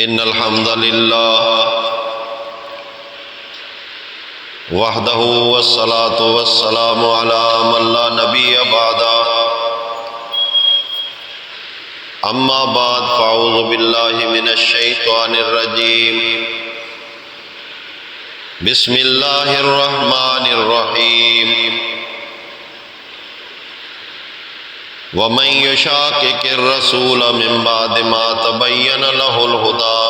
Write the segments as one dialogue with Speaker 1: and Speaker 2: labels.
Speaker 1: ان الحمد للہ وحدہ والصلاة والسلام علی من لا نبی بعدہ اما بعد فاعوذ باللہ من الشیطان الرجیم بسم اللہ الرحمن الرحیم وَمَن يُشَاقِقِ الرَّسُولَ مِن بَعْدِ مَا تَبَيَّنَ لَهُ الْهُدَىٰ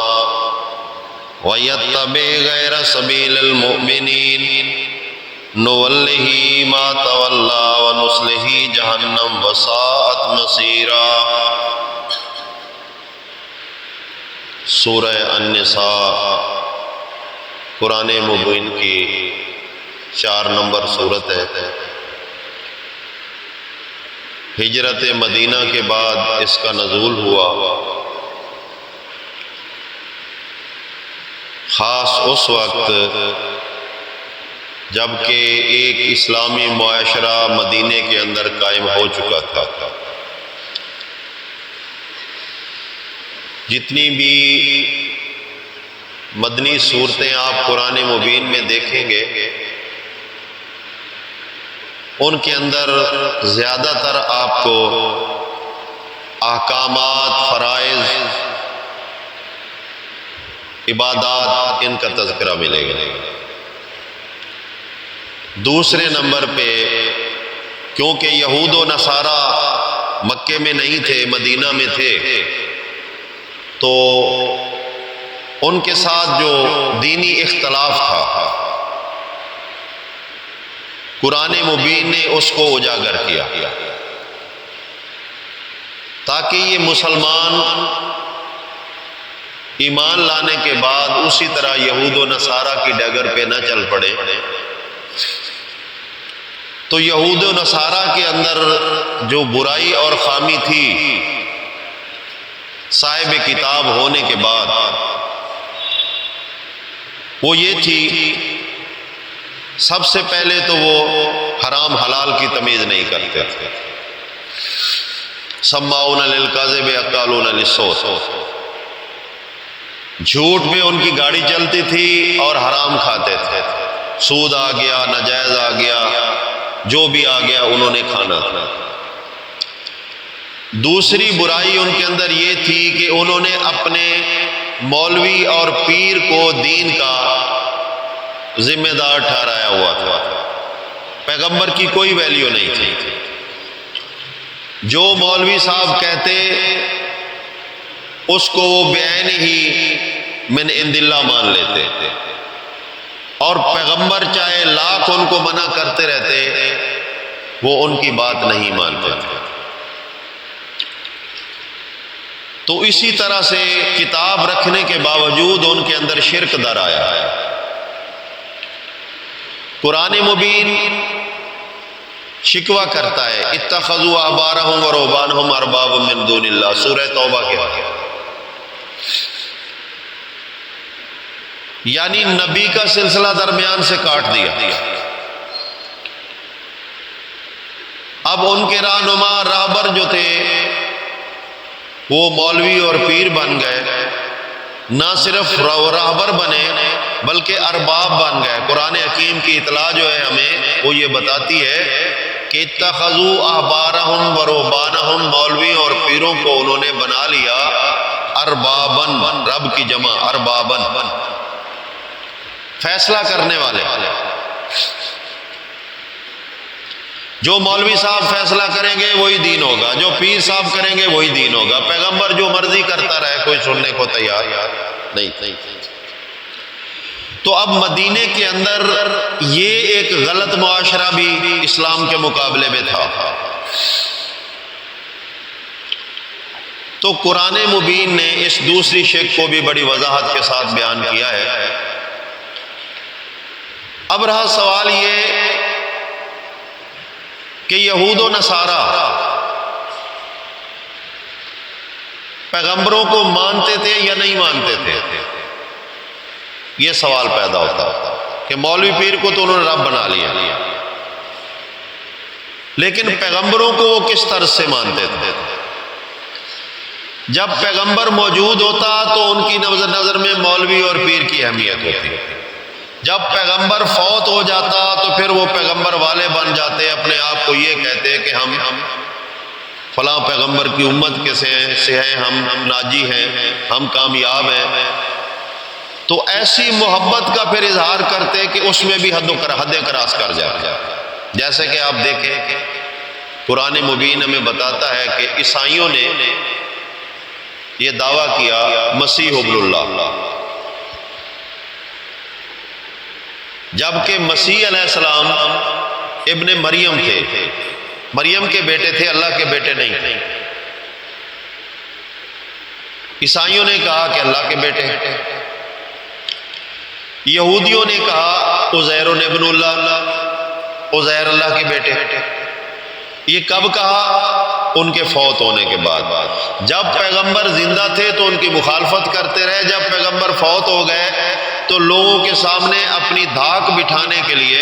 Speaker 1: وَيَتَّبِعْ غَيْرَ سَبِيلِ الْمُؤْمِنِينَ نُوَلِّهِ مَا تَوَلَّىٰ وَنُصْلِهِ جَهَنَّمَ وَسَاءَتْ مَصِيرًا۔ سورہ النساء قرآن مبین کی 4 نمبر سورت ہے۔ ہجرت مدینہ کے بعد اس کا نزول ہوا، خاص اس وقت جبکہ ایک اسلامی معاشرہ مدینے کے اندر قائم ہو چکا تھا۔ جتنی بھی مدنی صورتیں آپ قرآن مبین میں دیکھیں گے ان کے اندر زیادہ تر آپ کو احکامات، فرائض، عبادات ان کا تذکرہ ملے گا۔ دوسرے نمبر پہ کیونکہ یہود و نصارہ مکے میں نہیں تھے، مدینہ میں تھے، تو ان کے ساتھ جو دینی اختلاف تھا قرآن مبین نے اس کو اجاگر کیا تاکہ یہ مسلمان ایمان لانے کے بعد اسی طرح یہود و نصارہ کی ڈگر پہ نہ چل پڑے۔ تو یہود و نصارہ کے اندر جو برائی اور خامی تھی صاحب کتاب ہونے کے بعد، وہ یہ تھی سب سے پہلے تو وہ حرام حلال کی تمیز نہیں کرتے تھے۔ سماعون للکذب اکالون للسحت، جھوٹ میں ان کی گاڑی چلتی تھی اور حرام کھاتے تھے۔ سود آ گیا، ناجائز آ گیا، جو بھی آ گیا انہوں نے کھانا تھا۔ دوسری برائی ان کے اندر یہ تھی کہ انہوں نے اپنے مولوی اور پیر کو دین کا ذمہ دار ٹھہرایا ہوا تھا۔ پیغمبر کی کوئی ویلیو نہیں تھی، جو مولوی صاحب کہتے اس کو وہ بعین ہی من عند اللہ مان لیتے، اور پیغمبر چاہے لاکھ ان کو منع کرتے رہتے وہ ان کی بات نہیں مانتے تھے۔ تو اسی طرح سے کتاب رکھنے کے باوجود ان کے اندر شرک در آیا ہے۔ قرآن مبین شکوہ کرتا ہے اتخذوا احبارهم ورهبانهم اربابا من دون اللہ، سورہ توبہ کے آیت۔ یعنی نبی کا سلسلہ درمیان سے کاٹ دیا۔ اب ان کے رہنما راہبر جو تھے وہ مولوی اور پیر بن گئے، نہ صرف راہبر بنے بلکہ ارباب بن گئے۔ قرآن حکیم کی اطلاع جو ہے ہمیں وہ یہ بتاتی ہے کہ اتخذوا احبارهم ورهبانهم، مولوی اور پیروں کو انہوں نے بنا لیا اربابن، رب کی جمع اربابن، فیصلہ کرنے والے۔ جو مولوی صاحب فیصلہ کریں گے وہی دین ہوگا، جو پیر صاحب کریں گے وہی دین ہوگا۔ پیغمبر جو مرضی کرتا رہے کوئی سننے کو تیار نہیں۔ تو اب مدینے کے اندر یہ ایک غلط معاشرہ بھی اسلام کے مقابلے میں تھا۔ تو قرآن مبین نے اس دوسری شک کو بھی بڑی وضاحت کے ساتھ بیان کیا ہے۔ اب رہا سوال یہ کہ یہود و نصارہ پیغمبروں کو مانتے تھے یا نہیں مانتے تھے؟ یہ سوال پیدا ہوتا کہ مولوی پیر کو تو انہوں نے رب بنا لیا، لیکن پیغمبروں کو وہ کس طرز سے مانتے تھے؟ جب پیغمبر موجود ہوتا تو ان کی نظر میں مولوی اور پیر کی اہمیت ہوتی، جب پیغمبر فوت ہو جاتا تو پھر وہ پیغمبر والے بن جاتے، اپنے آپ کو یہ کہتے کہ ہم فلاں پیغمبر کی امت کے سے ہیں، ہم ناجی ہیں، ہم کامیاب ہیں۔ تو ایسی محبت کا پھر اظہار کرتے کہ اس میں بھی حد کراس کر جائے۔ جیسے کہ آپ دیکھیں قرآن مبین ہمیں بتاتا ہے کہ عیسائیوں نے یہ دعویٰ کیا مسیح ابن اللہ، جبکہ مسیح علیہ السلام ابن مریم تھے، مریم کے بیٹے تھے، اللہ کے بیٹے نہیں۔ عیسائیوں نے کہا کہ اللہ کے بیٹے ہیں، یہودیوں نے کہا عزیر ابن اللہ، عزیر اللہ کے بیٹے۔ یہ کب کہا؟ ان کے فوت ہونے کے بعد۔ جب پیغمبر زندہ تھے تو ان کی مخالفت کرتے رہے، جب پیغمبر فوت ہو گئے تو لوگوں کے سامنے اپنی دھاک بٹھانے کے لیے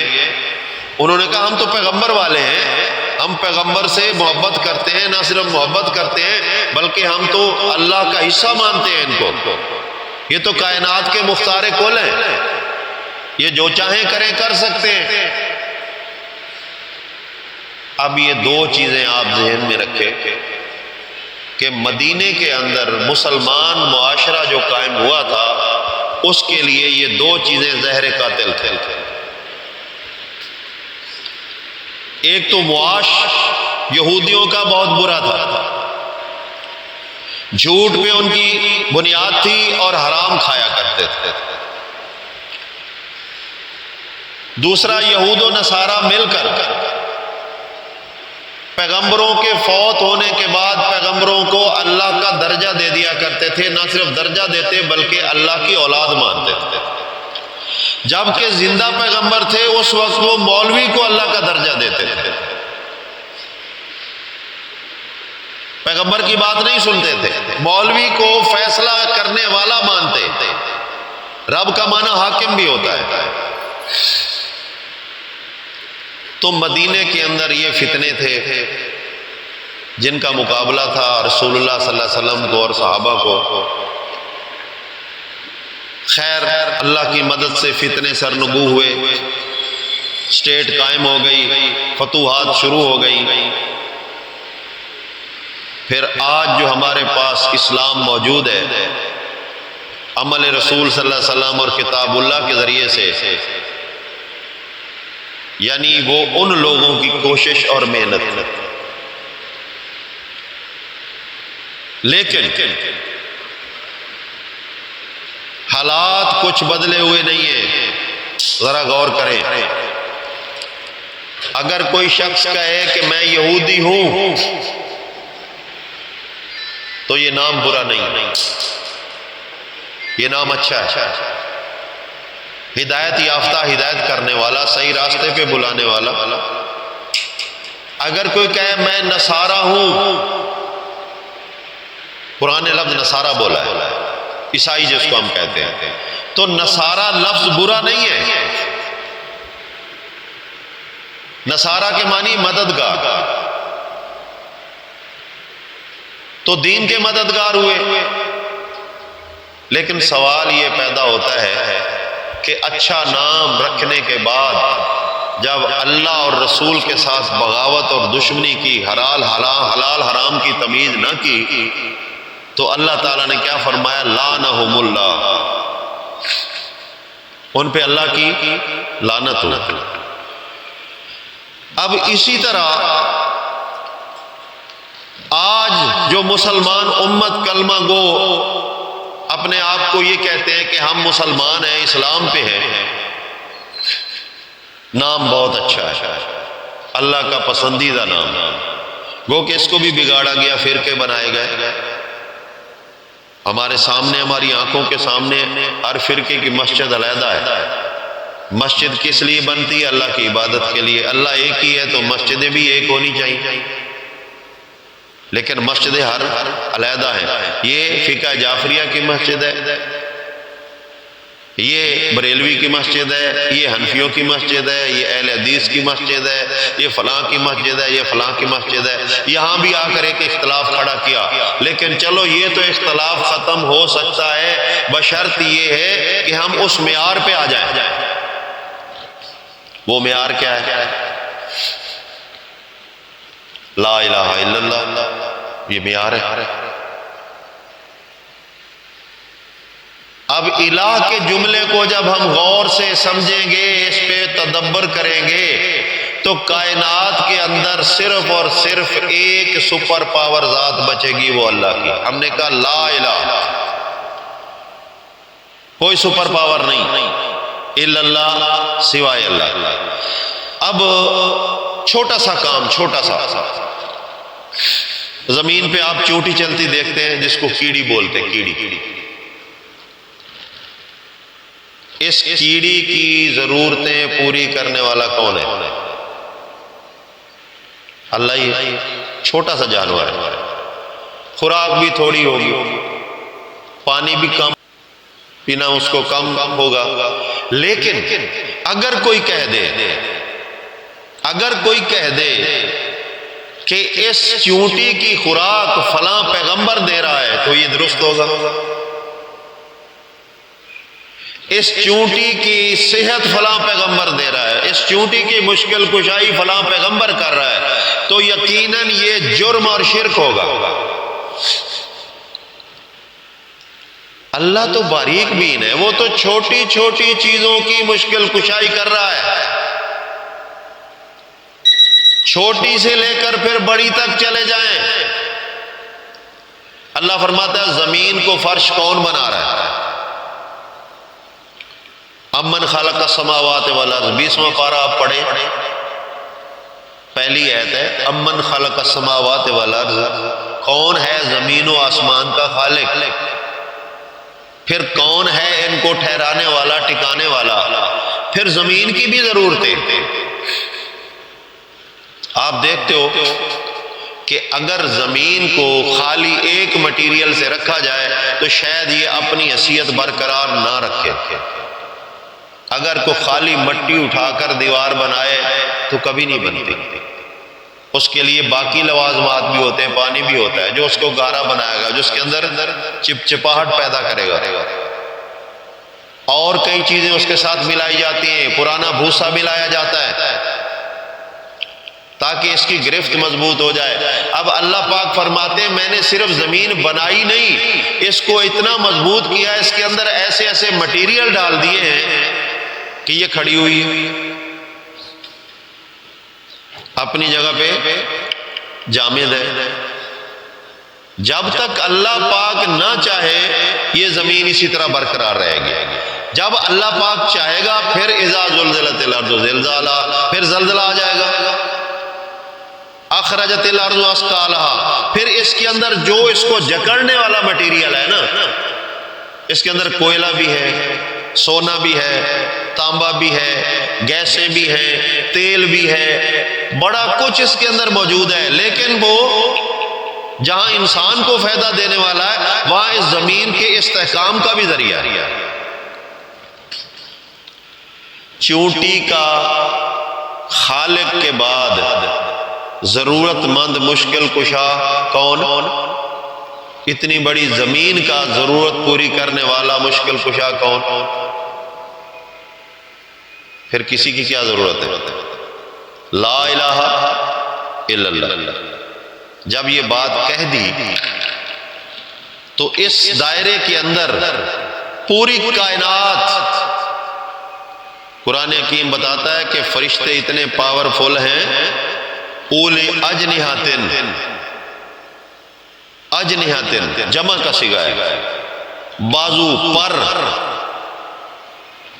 Speaker 1: انہوں نے کہا ہم تو پیغمبر والے ہیں، ہم پیغمبر سے محبت کرتے ہیں، نہ صرف محبت کرتے ہیں بلکہ ہم تو اللہ کا حصہ مانتے ہیں ان کو، یہ تو کائنات کے مختار کل ہیں، یہ جو چاہیں کریں کر سکتے ہیں۔ اب یہ دو چیزیں آپ ذہن میں رکھیں کہ مدینے کے اندر مسلمان معاشرہ جو قائم ہوا تھا اس کے لیے یہ دو چیزیں زہر قاتل تھے۔ ایک تو معاش یہودیوں کا بہت برا تھا، جھوٹ پہ ان کی بنیاد تھی اور حرام کھایا کرتے تھے۔ دوسرا، یہود و نصارہ مل کر پیغمبروں کے فوت ہونے کے بعد پیغمبروں کو اللہ کا درجہ دے دیا کرتے تھے، نہ صرف درجہ دیتے بلکہ اللہ کی اولاد مانتے تھے۔ جبکہ زندہ پیغمبر تھے اس وقت وہ مولوی کو اللہ کا درجہ دیتے تھے، پیغمبر کی بات نہیں سنتے تھے، مولوی کو فیصلہ کرنے والا مانتے تھے۔ رب کا معنی حاکم بھی ہوتا ہے۔ تو مدینے کے اندر یہ فتنے تھے جن کا مقابلہ تھا رسول اللہ صلی اللہ علیہ وسلم کو اور صحابہ کو۔ خیر اللہ کی مدد سے فتنے سرنگو ہوئے، اسٹیٹ قائم ہو گئی، فتوحات شروع ہو گئی۔ پھر آج جو ہمارے پاس اسلام موجود ہے عمل رسول صلی اللہ علیہ وسلم اور کتاب اللہ کے ذریعے سے، یعنی وہ ان لوگوں کی کوشش اور محنت ہے۔ لیکن حالات کچھ بدلے ہوئے نہیں ہیں، ذرا غور کریں۔ اگر کوئی شخص کہے کہ میں یہودی ہوں تو یہ نام برا نہیں، یہ نام اچھا ہے، ہدایت یافتہ، ہدایت کرنے والا، صحیح راستے پہ بلانے والا۔ اگر کوئی کہے میں نصارہ ہوں، قرآن نے لفظ نصارہ بولا ہے، عیسائی جس کو ہم کہتے ہیں، تو نصارہ لفظ برا نہیں ہے۔ نصارہ کے معنی مددگار، تو دین کے مددگار ہوئے۔ لیکن سوال یہ پیدا ہوتا ہے کہ اچھا نام رکھنے کے بعد جب اللہ اور رسول کے ساتھ بغاوت اور دشمنی کی، حلال حرام کی تمیز نہ کی، تو اللہ تعالیٰ نے کیا فرمایا؟ لعنہم اللہ، ان پہ اللہ کی لعنت ہو۔ اب اسی طرح آج جو مسلمان امت کلمہ گو اپنے آپ کو یہ کہتے ہیں کہ ہم مسلمان ہیں، اسلام پہ ہیں، نام بہت اچھا ہے، اللہ کا پسندیدہ نام، گو کہ اس کو بھی بگاڑا گیا، فرقے بنائے گئے۔ ہمارے سامنے، ہماری آنکھوں کے سامنے ہر فرقے کی مسجد علیحدہ ہے۔ مسجد کس لیے بنتی ہے؟ اللہ کی عبادت کے لیے۔ اللہ ایک ہی ہے تو مسجدیں بھی ایک ہونی چاہیے، لیکن مسجدیں ہر علیحدہ ہیں۔ یہ فقہ جعفریہ کی مسجد ہے، یہ بریلوی کی مسجد ہے، یہ حنفیوں کی مسجد ہے، یہ اہل حدیث کی مسجد ہے، یہ فلاں کی مسجد ہے، یہ فلاں کی مسجد ہے، یہاں بھی آ کر ایک اختلاف کھڑا کیا۔ لیکن چلو یہ تو اختلاف ختم ہو سکتا ہے بشرط یہ ہے کہ ہم اس معیار پہ آ جائیں۔ وہ معیار کیا ہے؟ لا الہ الا اللہ، یہ معیار ہے۔ اب الہ کے جملے کو جب ہم غور سے سمجھیں گے، اس پہ تدبر کریں گے، تو کائنات کے اندر صرف اور صرف ایک سپر پاور ذات بچے گی، وہ اللہ کی۔ ہم نے کہا لا الہ، کوئی سپر پاور نہیں الا اللہ، سوائے اللہ۔ اب چھوٹا سا کام، چھوٹا سا، زمین پہ آپ چونٹی چلتی دیکھتے ہیں جس کو کیڑی بولتے ہیں، کیڑی۔ اس کیڑی کی ضرورتیں پوری کرنے والا کون ہے؟ اللہ ہی۔ چھوٹا سا جانور ہے، خوراک بھی تھوڑی ہوگی، پانی بھی کم پینا اس کو کم ہوگا، لیکن اگر کوئی کہہ دے کہ اس چونٹی کی خوراک فلاں پیغمبر دے رہا ہے تو یہ درست ہوگا۔ اس چونٹی کی صحت فلاں پیغمبر دے رہا ہے، اس چونٹی کی مشکل کشائی فلاں پیغمبر کر رہا ہے، تو یقیناً یہ جرم اور شرک ہوگا۔ اللہ تو باریک بین ہے، وہ تو چھوٹی چھوٹی چیزوں کی مشکل کشائی کر رہا ہے، چھوٹی سے لے کر پھر بڑی تک چلے جائیں۔ اللہ فرماتا ہے زمین کو فرش کون بنا رہا ہے؟ امن خلق السماوات والارض، 20واں پارہ آپ پڑھیں، پہلی آیت ہے امن خلق السماوات والارض، کون ہے زمین و آسمان کا خالق، پھر کون ہے ان کو ٹھہرانے والا، ٹکانے والا، پھر زمین کی بھی ضرورتیں۔ آپ دیکھتے ہو کہ اگر زمین کو خالی ایک مٹیریل سے رکھا جائے تو شاید یہ اپنی حیثیت برقرار نہ رکھے۔ اگر کوئی خالی مٹی اٹھا کر دیوار بنائے تو کبھی نہیں بنتی، اس کے لیے باقی لوازمات بھی ہوتے ہیں، پانی بھی ہوتا ہے جو اس کو گارا بنائے گا، جو اس کے اندر چپچپاہٹ پیدا کرے گا، اور کئی چیزیں اس کے ساتھ ملائی جاتی ہیں، پرانا بھوسا ملایا جاتا ہے تاکہ اس کی گرفت مضبوط ہو جائے۔ اب اللہ پاک فرماتے ہیں میں نے صرف زمین بنائی نہیں، اس کو اتنا مضبوط کیا، اس کے اندر ایسے ایسے مٹیریل ڈال دیے ہیں کہ یہ کھڑی ہوئی اپنی جگہ پہ جامد ہے۔ جب تک اللہ پاک نہ چاہے یہ زمین اسی طرح برقرار رہے گی، جب اللہ پاک چاہے گا پھر اذا زلزلت الارض زلزالہا، پھر زلزلہ آ جائے گا، اخرجت الارض اثقالہا، پھر اس کے اندر جو اس کو جکڑنے والا مٹیریل ہے نا، اس کے اندر کوئلہ بھی ہے، سونا بھی ہے، تانبا بھی ہے، گیسیں بھی ہیں، تیل بھی ہے، بڑا کچھ اس کے اندر موجود ہے، لیکن وہ جہاں انسان کو فائدہ دینے والا ہے وہاں اس زمین کے استحکام کا بھی ذریعہ ہے۔ چونٹی کا خالق کے بعد ضرورت مند مشکل کشا کون؟ اتنی بڑی زمین کا ضرورت پوری کرنے والا مشکل کشا کون؟ پھر کسی کی کیا ضرورت ہے؟ لا الہ الا اللہ۔ جب یہ بات کہہ دی تو اس دائرے کے اندر پوری کائنات، قرآن حکیم بتاتا ہے کہ فرشتے اتنے پاورفل ہیں، اولی اجنحاتن، اجنحاتن جمع کا صیغہ ہے، بازو پر،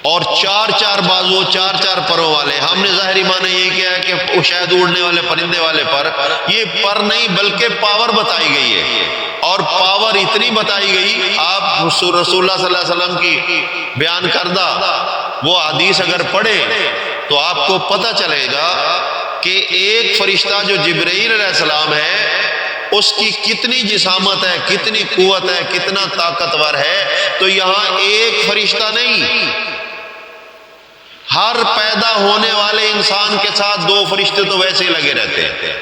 Speaker 1: اور چار چار بازو، چار چار پروں والے۔ ہم نے ظاہری معنی یہی کیا ہے کہ شاید اڑنے والے پرندے والے پر، یہ پر نہیں بلکہ پاور بتائی گئی ہے، اور پاور اتنی بتائی گئی، آپ رسول اللہ صلی اللہ علیہ وسلم کی بیان کردہ وہ حدیث اگر پڑھیں تو آپ کو پتہ چلے گا کہ ایک فرشتہ جو جبرائیل علیہ السلام ہے اس کی کتنی جسامت ہے، کتنی قوت ہے، کتنا طاقتور ہے، تو یہاں ایک فرشتہ نہیں، ہر پیدا ہونے والے انسان کے ساتھ 2 فرشتے تو ویسے ہی لگے رہتے ہیں،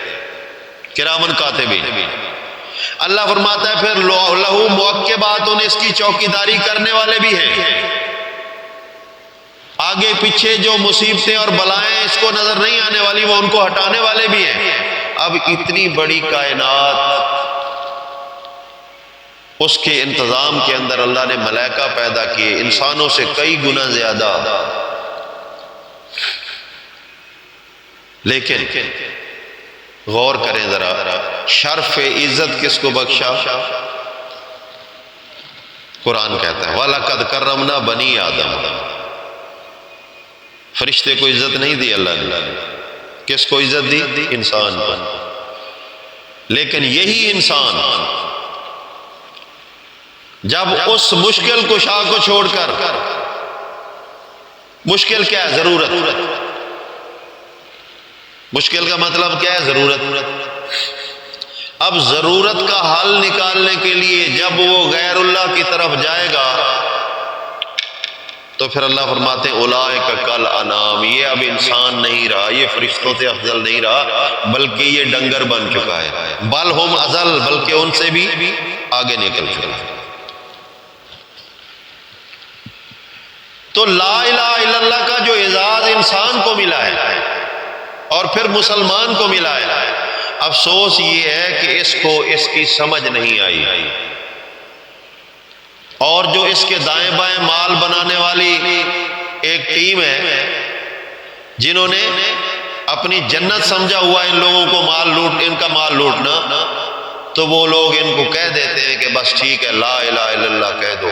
Speaker 1: کرامن کاتبین۔ اللہ فرماتا ہے پھر لہو معقبات، اس کی چوکیداری کرنے والے بھی ہیں، آگے پیچھے جو مصیبتیں اور بلائیں اس کو نظر نہیں آنے والی وہ ان کو ہٹانے والے بھی ہیں۔ اب اتنی بڑی کائنات، اس کے انتظام کے اندر اللہ نے ملائکہ پیدا کیے انسانوں سے کئی گنا زیادہ، لیکن غور کریں ذرا، شرف عزت کس کو بخشا؟ قرآن کہتا ہے وَلَقَدْ كَرَّمْنَا بَنِي آدَمَ، فرشتے کو عزت نہیں دی اللہ نے، کس کو عزت دی؟ انسان کو۔ لیکن یہی انسان جب اس مشکل کشا کو چھوڑ کر، مشکل کیا ہے؟ ضرورت، مشکل کا مطلب کیا ہے؟ ضرورت۔ اب ضرورت کا حل نکالنے کے لیے جب وہ غیر اللہ کی طرف جائے گا تو پھر اللہ فرماتے ہیں اولئک کالانعام، یہ اب انسان نہیں رہا، یہ فرشتوں سے افضل نہیں رہا، بلکہ یہ ڈنگر بن چکا ہے، بل ہم اضل، بلکہ ان سے بھی آگے نکل چکا ہے۔ تو لا الہ الا اللہ کا جو اعزاز انسان کو ملا ہے اور پھر مسلمان کو ملا ہے، افسوس یہ ہے کہ اس کو اس کی سمجھ نہیں آئی، اور جو اس کے دائیں بائیں مال بنانے والی ایک ٹیم ہے جنہوں نے اپنی جنت سمجھا ہوا ان لوگوں کو ان کا مال لوٹنا، تو وہ لوگ ان کو کہہ دیتے ہیں کہ بس ٹھیک ہے لا الہ الا اللہ کہہ دو،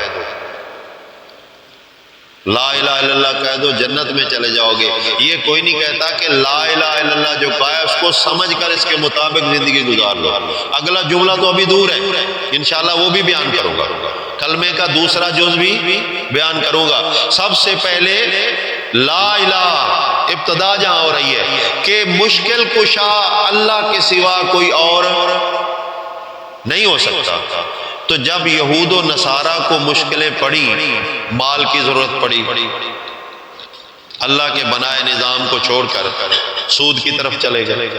Speaker 1: لا الہ الا اللہ کہہ دو جنت میں چلے جاؤ گے۔ یہ کوئی نہیں کہتا کہ لا الہ الا اللہ جو کہا ہے اس کو سمجھ کر اس کے مطابق زندگی گزار لو۔ اگلا جملہ تو ابھی دور ہے، انشاءاللہ وہ بھی بیان کروں گا، کلمے کا دوسرا جز بھی بیان کروں گا۔ سب سے پہلے لا الہ ابتدا جہاں ہو رہی ہے کہ مشکل کشا اللہ کے سوا کوئی اور نہیں ہو سکتا۔ تو جب یہود و نصارہ کو مشکلیں پڑی، مال کی ضرورت پڑی، اللہ کے بنائے نظام کو چھوڑ کر سود کی طرف چلے گئے،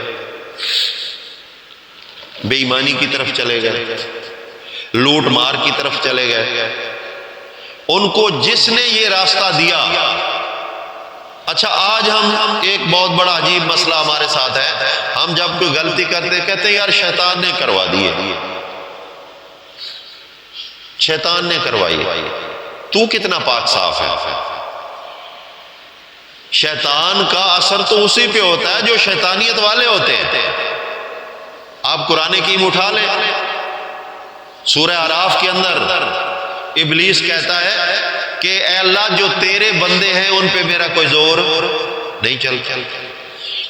Speaker 1: بے ایمانی کی طرف چلے گئے، لوٹ مار کی طرف چلے گئے، ان کو جس نے یہ راستہ دیا۔ اچھا آج ہم ایک بہت بڑا عجیب مسئلہ ہمارے ساتھ ہے، ہم جب کوئی غلطی کرتے کہتے ہیں یار شیطان نے کروا دی ہے، شیطان نے کروائی، تو کتنا پاک صاف ہے؟ شیطان کا اثر تو اسی پہ ہوتا ہے جو شیطانیت والے ہوتے ہیں۔ آپ قرآن کریم اٹھا لیں، سورہ اعراف کے اندر ابلیس کہتا ہے کہ اے اللہ جو تیرے بندے ہیں ان پہ میرا کوئی زور نہیں چلتا۔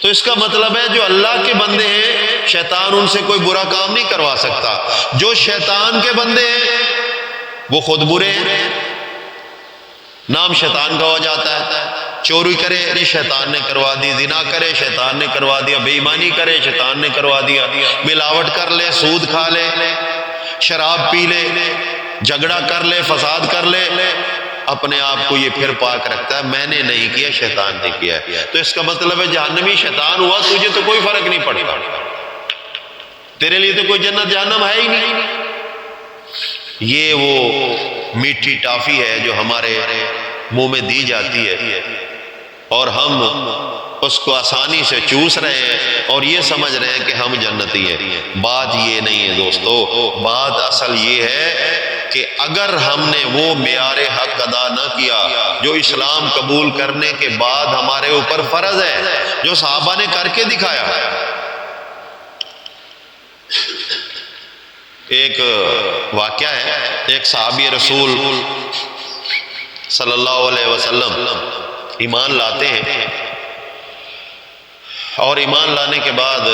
Speaker 1: تو اس کا مطلب ہے جو اللہ کے بندے ہیں شیطان ان سے کوئی برا کام نہیں کروا سکتا، جو شیطان کے بندے ہیں وہ خود برے ہیں، نام شیطان کا ہو جاتا ہے۔ چوری کرے شیطان نے کروا دی، زنا کرے شیطان نے کروا دیا، بے ایمانی کرے شیطان نے کروا دیا، ملاوٹ کر لے، سود کھا لے، شراب پی لے، جھگڑا کر لے، فساد کر لے، اپنے آپ کو یہ پھر پاک رکھتا ہے میں نے نہیں کیا شیطان نے کیا ہے۔ تو اس کا مطلب ہے جہنمی شیطان ہوا تجھے تو کوئی فرق نہیں پڑتا، تیرے لیے تو کوئی جنت جہنم ہے ہی نہیں۔ یہ وہ میٹھی ٹافی ہے جو ہمارے منہ میں دی جاتی ہے اور ہم اس کو آسانی سے چوس رہے ہیں اور یہ سمجھ رہے ہیں کہ ہم جنتی ہیں۔ بات یہ نہیں ہے دوستو، بات اصل یہ ہے کہ اگر ہم نے وہ معیار حق ادا نہ کیا جو اسلام قبول کرنے کے بعد ہمارے اوپر فرض ہے، جو صحابہ نے کر کے دکھایا۔ ایک واقعہ ہے، ایک صحابی رسول صلی اللہ علیہ وسلم ایمان لاتے ہیں اور ایمان لانے کے بعد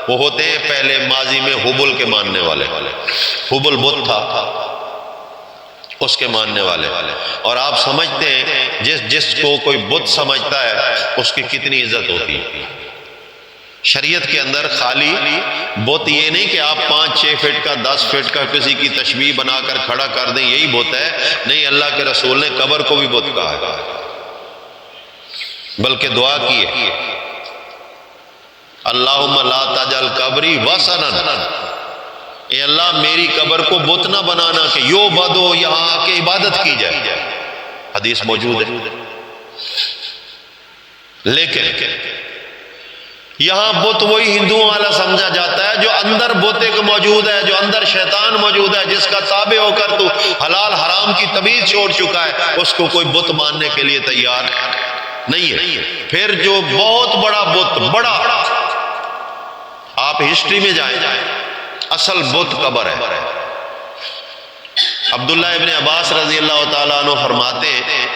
Speaker 1: وہ ہوتے ہیں پہلے ماضی میں حبل کے ماننے والے، حبل بت تھا اس کے ماننے والے، اور آپ سمجھتے ہیں جس کو کوئی بت سمجھتا ہے اس کی کتنی عزت ہوتی ہے۔ شریعت کے اندر خالی بت یہ نہیں کہ آپ 5-6 فٹ کا 10 فٹ کا کسی کی تشبیہ بنا کر کھڑا کر دیں یہی بت ہے، نہیں، اللہ کے رسول نے قبر کو بھی بت کہا ہے، بلکہ دعا کی ہے، اللہم لا تجعل قبری وثنا، اے اللہ میری قبر کو بت نہ بنانا کہ یو بدو یہاں آ کے عبادت کی جائے، حدیث موجود ہے۔ لیکن یہاں بت وہی ہندوؤں والا سمجھا جاتا ہے جو اندر بت ایک موجود ہے، جو اندر شیطان موجود ہے، جس کا تابع ہو کر تو حلال حرام کی تمیز چھوڑ چکا ہے، اس کو کوئی بت ماننے کے لیے تیار نہیں ہے۔ پھر جو بہت بڑا بت، بڑا، آپ ہسٹری میں جائیں، اصل بت قبر ہے۔ عبداللہ ابن عباس رضی اللہ تعالیٰ عنہ فرماتے ہیں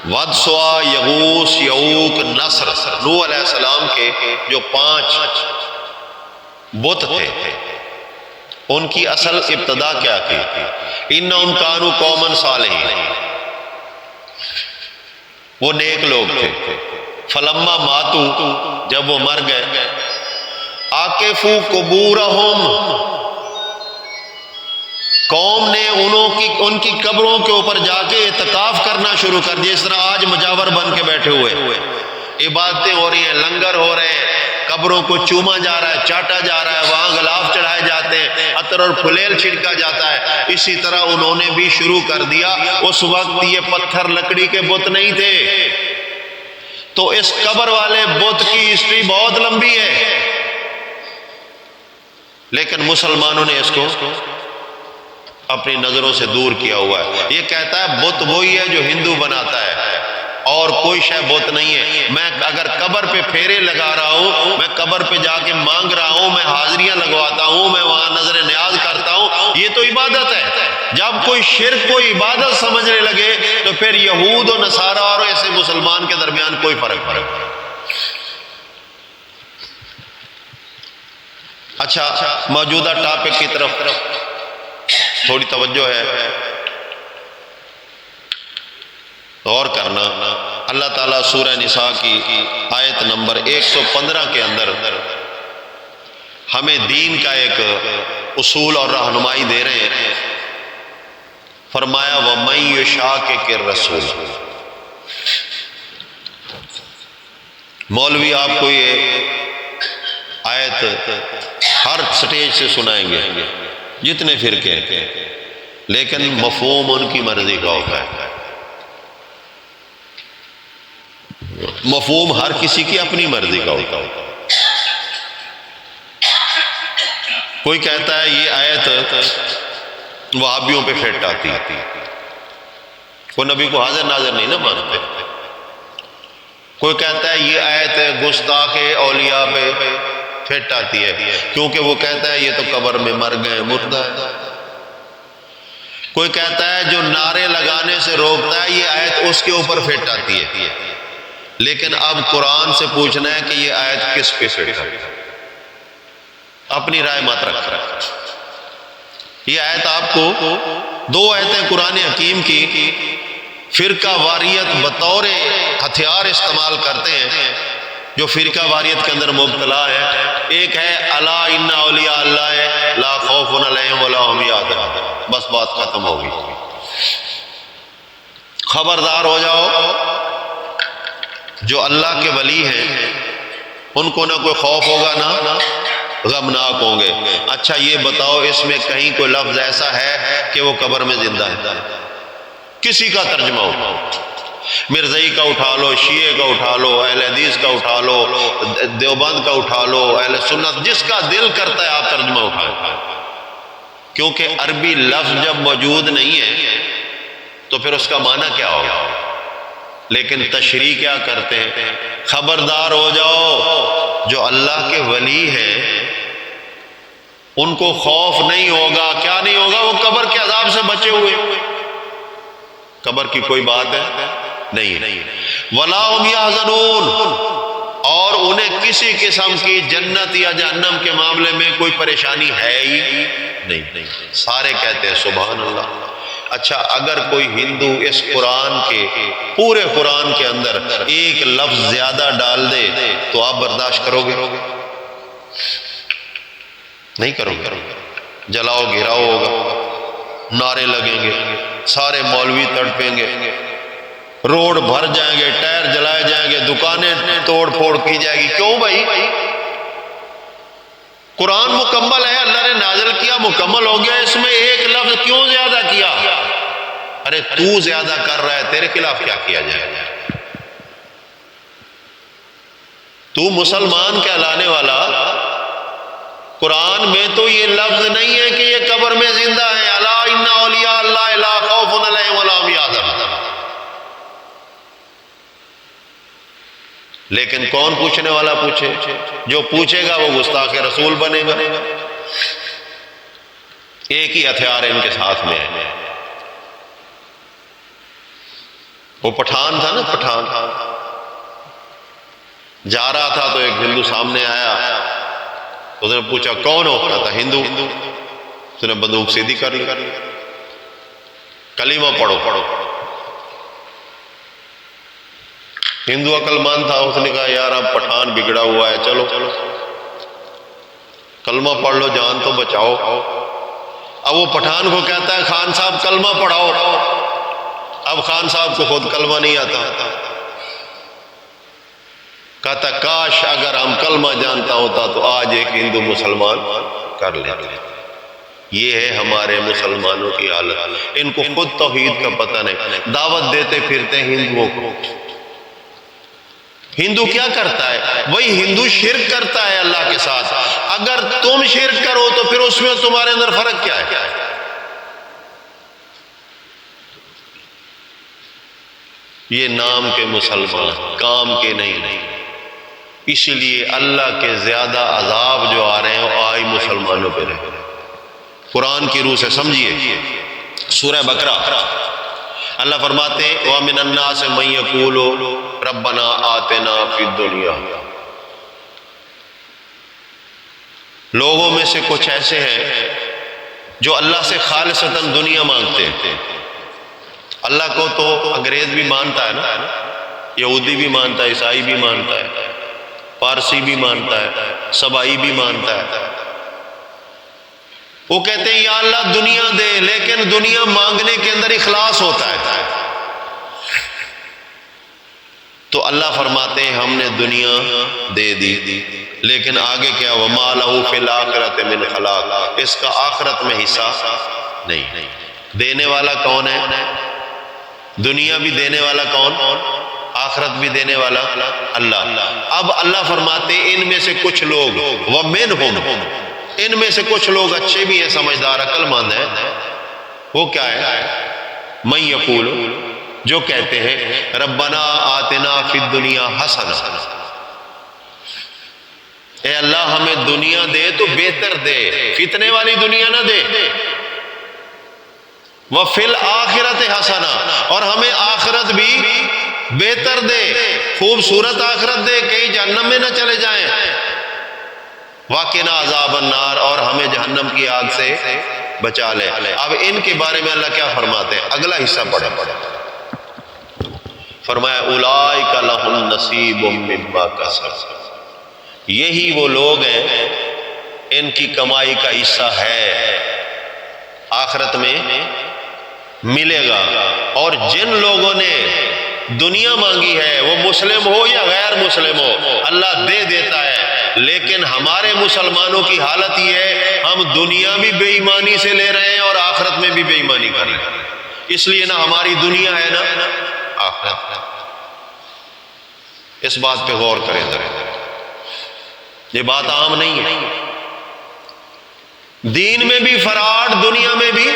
Speaker 1: ود سوا یغوث یعوق نصر، نوح علیہ السلام کے جو 5 بت تھے ان کی اصل ابتدا کیا تھی؟ انہم کانوا قوما صالحین، وہ نیک لوگ تھے، فلما ماتوا، جب وہ مر گئے، عاکفوا قبورہم، قوم نے ان کی قبروں کے اوپر جا کے اعتکاف کرنا شروع کر دیا، اس طرح آج مجاور بن کے بیٹھے ہوئے، عبادتیں ہو رہی ہیں، لنگر ہو رہے ہیں، قبروں کو چوما جا رہا ہے، چاٹا جا رہا ہے، وہاں غلاف چڑھائے جاتے ہیں، عطر اور پھلیل چھڑکا جاتا ہے۔ اسی طرح انہوں نے بھی شروع کر دیا۔ اس وقت یہ پتھر لکڑی کے بت نہیں تھے، تو اس قبر والے بت کی ہسٹری بہت لمبی ہے، لیکن مسلمانوں نے اس کو اپنی نظروں سے دور کیا ہوا ہے۔ یہ کہتا ہے بت وہی ہے جو ہندو بناتا ہے، اور کوئی شے بت نہیں ہے۔ میں اگر قبر پہ پھیرے لگا رہا ہوں، میں قبر پہ جا کے مانگ رہا ہوں، میں حاضریاں لگواتا ہوں، میں وہاں نظر نیاز کرتا ہوں، یہ تو عبادت ہے۔ جب کوئی شرک کو عبادت سمجھنے لگے تو پھر یہود و نصارہ اور ایسے مسلمان کے درمیان کوئی فرق نہیں۔ اچھا، موجودہ ٹاپک کی طرف تھوڑی توجہ ہے، غور کرنا۔ اللہ تعالیٰ سورہ نساء کی آیت نمبر 115 کے اندر ہمیں دین کا ایک اصول اور رہنمائی دے رہے ہیں۔ فرمایا وَمَن يُشَاقِقِ الرَّسُولَ، مولوی آپ کو یہ آیت ہر سٹیج سے سنائیں گے، جتنے فرقے ہیں، لیکن مفہوم ان کی مرضی کا ہوتا ہے۔ مفہوم ہر کسی کی اپنی مرضی کا ہوتا ہے۔ کوئی کہتا ہے یہ آیت وہابیوں پہ فٹ آتی ہے، کوئی نبی کو حاضر ناظر نہیں نہ مانتے۔ کوئی کہتا ہے یہ آیت گستاخ اولیاء پہ فٹ آتی ہے، کیونکہ وہ کہتا ہے یہ تو قبر میں مر گئے، مردہ ہے۔ کوئی کہتا ہے جو نعرے لگانے سے روکتا ہے یہ آیت اس کے اوپر فٹ آتی ہے۔ لیکن اب قرآن سے پوچھنا ہے کہ یہ آیت کس پہ فٹ ہے، اپنی رائے مت رکھ رہا۔ یہ آیت آپ کو 2 آیتیں قرآن حکیم کی فرقہ واریت بطور ہتھیار استعمال کرتے ہیں، جو فرقہ واریت کے اندر مبتلا ہے۔ ایک ہے الا ان اولیاء اللہ لا خوف علیہم ولا هم یحزنون، بس بات ختم ہوگی۔ خبردار ہو جاؤ، جو اللہ کے ولی ہیں ان کو نہ کوئی خوف ہوگا نہ غمناک ہوں گے۔ اچھا یہ بتاؤ اس میں کہیں کوئی لفظ ایسا ہے کہ وہ قبر میں زندہ ہے؟ کسی کا ترجمہ ہو، مرزائی کا اٹھا لو، شیعہ کا اٹھا لو، اہل حدیث کا اٹھا لو، دیوبند کا اٹھا لو، اہل سنت، جس کا دل کرتا ہے آپ ترجمہ اٹھائیں، کیونکہ عربی لفظ جب موجود نہیں ہے تو پھر اس کا معنی کیا ہوگا۔ لیکن تشریح کیا کرتے ہیں؟ خبردار ہو جاؤ، جو اللہ کے ولی ہیں ان کو خوف نہیں ہوگا۔ کیا نہیں ہوگا؟ وہ قبر کے عذاب سے بچے ہوئے، قبر کی کوئی بات ہے نہیں۔ وَلَا هُمْ يَحْزَنُونَ، اور انہیں کسی قسم کی جنت یا جہنم کے معاملے میں کوئی پریشانی ہے ہی نہیں۔ سارے کہتے ہیں سبحان اللہ۔ اچھا اگر کوئی ہندو اس قرآن کے پورے قرآن کے اندر ایک لفظ زیادہ ڈال دے تو آپ برداشت کرو گے؟ نہیں کرو گے، جلاؤ گھراؤ ہوگا، نعرے لگیں گے، سارے مولوی تڑپیں گے، روڈ بھر جائیں گے، ٹائر جلائے جائیں گے، دکانیں توڑ پھوڑ کی جائے گی۔ کیوں بھائی؟ قرآن مکمل ہے، اللہ نے نازل کیا، مکمل ہو گیا، اس میں ایک لفظ کیوں زیادہ کیا؟ ارے تو زیادہ کر رہا ہے، تیرے خلاف کیا کیا جائے؟ تو مسلمان کہلانے والا، قرآن میں تو یہ لفظ نہیں ہے کہ یہ قبر میں زندہ ہے، الا ان اولیاء اللہ لا خوف علیہم ولا هم یحزنون، لیکن کون پوچھنے والا پوچھے؟ جو پوچھے گا وہ گستاخ رسول بنے گا۔ ایک ہی ہتھیار ان کے ساتھ میں ہے، وہ پٹھان تھا نا، پٹھان جا رہا تھا تو ایک ہندو سامنے آیا، اس نے پوچھا کون ہو؟ کہا تھا ہندو۔ اس نے بندوق سیدھی کر لی، کلمہ پڑھو۔ ہندو عقل مند تھا، اس نے کہا یار اب پٹھان بگڑا ہوا ہے، چلو کلمہ پڑھ لو، جان تو بچاؤ۔ اب وہ پٹھان کو کہتا ہے خان صاحب کلمہ پڑھاؤ، اب خان صاحب کو خود کلمہ نہیں آتا، کہتا کاش اگر ہم کلمہ جانتا ہوتا تو آج ایک ہندو مسلمان کر لیتے۔ یہ ہے ہمارے مسلمانوں کی حالت، ان کو خود توحید کا پتہ نہیں، دعوت دیتے پھرتے ہندوؤں کو۔ ہندو کیا کرتا ہے؟ وہی ہندو شرک کرتا ہے اللہ کے ساتھ، اگر تم شرک کرو تو پھر اس میں تمہارے اندر فرق کیا ہے؟ یہ نام کے مسلمان، کام کے نہیں۔ اس لیے اللہ کے زیادہ عذاب جو آ رہے ہیں وہ آئی مسلمانوں پہ رہے۔ قرآن کی روح سے سمجھیے، سورہ بقرہ اللہ فرماتے ہیں وَمِنَ النَّاسِ مَن يَقُولُ رَبَّنَا آتِنَا فِي الدُّنْيَا، لوگوں میں سے کچھ ایسے ہیں جو اللہ سے خالصتاً دنیا مانگتے ہیں۔ اللہ کو تو انگریز بھی مانتا ہے نا، یہودی بھی مانتا ہے، عیسائی بھی مانتا ہے، پارسی بھی مانتا ہے، سبائی بھی مانتا ہے۔ وہ کہتے ہیں یا اللہ دنیا دے، لیکن دنیا مانگنے کے اندر اخلاص ہوتا ہے۔ تو اللہ فرماتے ہیں ہم نے دنیا دے دی، لیکن آگے کیا؟ وَمَا لَهُ فِي الْآخِرَةِ مِنْ خَلَاقٍ، اس کا آخرت میں حصہ نہیں۔ دینے والا کون ہے؟ دنیا بھی دینے والا کون؟ آخرت بھی دینے والا اللہ۔ اب اللہ فرماتے ہیں ان میں سے کچھ لوگ، وَمِنْهُمْ، ان میں سے کچھ لوگ اچھے بھی ہیں، سمجھدار عقل مند ہیں، وہ کیا ہے؟ مَن یقول، جو کہتے ہیں ربنا آتنا فی الدنیا حسنہ، اے اللہ ہمیں دنیا دے تو بہتر دے، فتنے والی دنیا نہ دے، وفی الآخرۃ حسنہ، اور ہمیں آخرت بھی بہتر دے، خوبصورت آخرت دے، کہیں جہنم میں نہ چلے جائیں، وَقِنَا عَذَابَ النَّارِ، اور ہمیں جہنم کی آگ سے بچا لے۔ اب ان کے بارے میں اللہ کیا فرماتے ہیں؟ اگلا حصہ پڑھیں، فرمایا اولئک لہم نصیب مما کسبوا، یہی وہ لوگ ہیں ان کی کمائی کا حصہ ہے، آخرت میں ملے گا۔ اور جن لوگوں نے دنیا مانگی ہے، وہ مسلم ہو یا غیر مسلم ہو، اللہ دے دیتا ہے، لیکن ہمارے مسلمانوں کی حالت یہ ہے ہم دنیا بھی بے ایمانی سے لے رہے ہیں اور آخرت میں بھی بے ایمانی کر رہے ہیں۔ اس لیے نہ ہماری دنیا ہے نہ آخرت۔ اس بات پہ غور کریں ذرا، یہ بات عام نہیں ہے۔ دین میں بھی فراڈ، دنیا میں بھی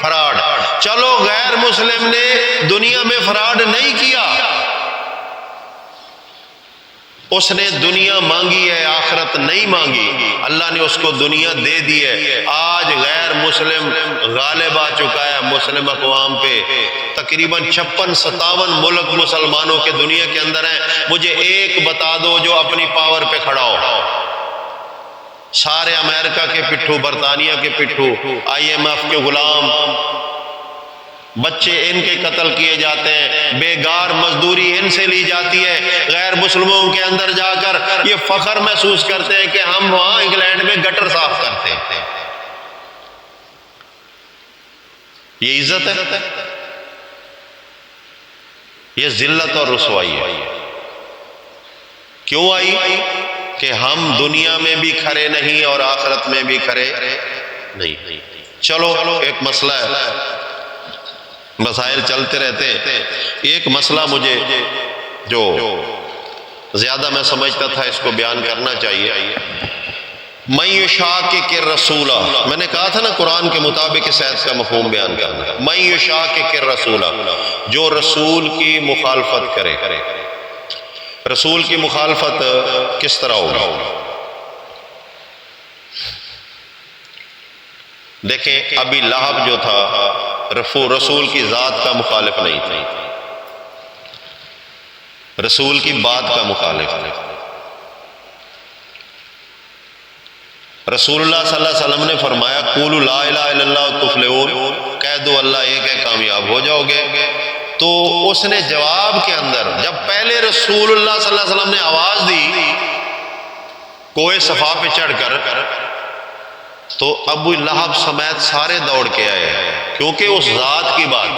Speaker 1: فراڈ۔ چلو غیر مسلم نے دنیا میں فراڈ نہیں کیا، اس نے دنیا مانگی ہے، آخرت نہیں مانگی، اللہ نے اس کو دنیا دے دی ہے۔ آج غیر مسلم غالب آ چکا ہے مسلم اقوام پہ، تقریباً 56-57 ملک مسلمانوں کے دنیا کے اندر ہیں۔ مجھے ایک بتا دو جو اپنی پاور پہ کھڑا ہو۔ سارے امریکہ کے پٹھو، برطانیہ کے پٹھو، IMF کے غلام، بچے ان کے قتل کیے جاتے ہیں، بیگار مزدوری ان سے لی جاتی ہے، غیر مسلموں کے اندر جا کر یہ فخر محسوس کرتے ہیں کہ ہم وہاں انگلینڈ میں گٹر صاف کرتے ہیں۔ یہ عزت ہے؟ یہ ذلت اور رسوائی ہے۔ کیوں آئی؟ کہ ہم دنیا میں بھی کھڑے نہیں اور آخرت میں بھی کھڑے نہیں۔ چلو ایک مسئلہ ہے، مسائل چلتے رہتے ہیں۔ ایک مسئلہ مجھے جو زیادہ میں سمجھتا تھا اس کو بیان کرنا چاہیے۔ من یشاقق الرسول، میں نے کہا تھا نا قرآن کے مطابق اس آیت کا مفہوم بیان کرنا۔ من یشاقق الرسول، جو رسول کی مخالفت کرے۔ رسول کی مخالفت کس طرح ہوگی؟ دیکھیں ابھی لہب جو تھا رسول کی ذات کا مخالف نہیں تھا، رسول کی بات کا مخالف تھا۔ رسول اللہ صلی اللہ علیہ وسلم نے فرمایا قولوا لا الہ الا اللہ تفلحون، کہہ دو اللہ ایک ہے کامیاب ہو جاؤ گے۔ تو اس نے جواب کے اندر جب پہلے رسول اللہ صلی اللہ علیہ وسلم نے آواز دی کوہ صفا پہ چڑھ کر، تو ابو لہب سمیت سارے دوڑ کے آئے، کیونکہ اس ذات کی بات،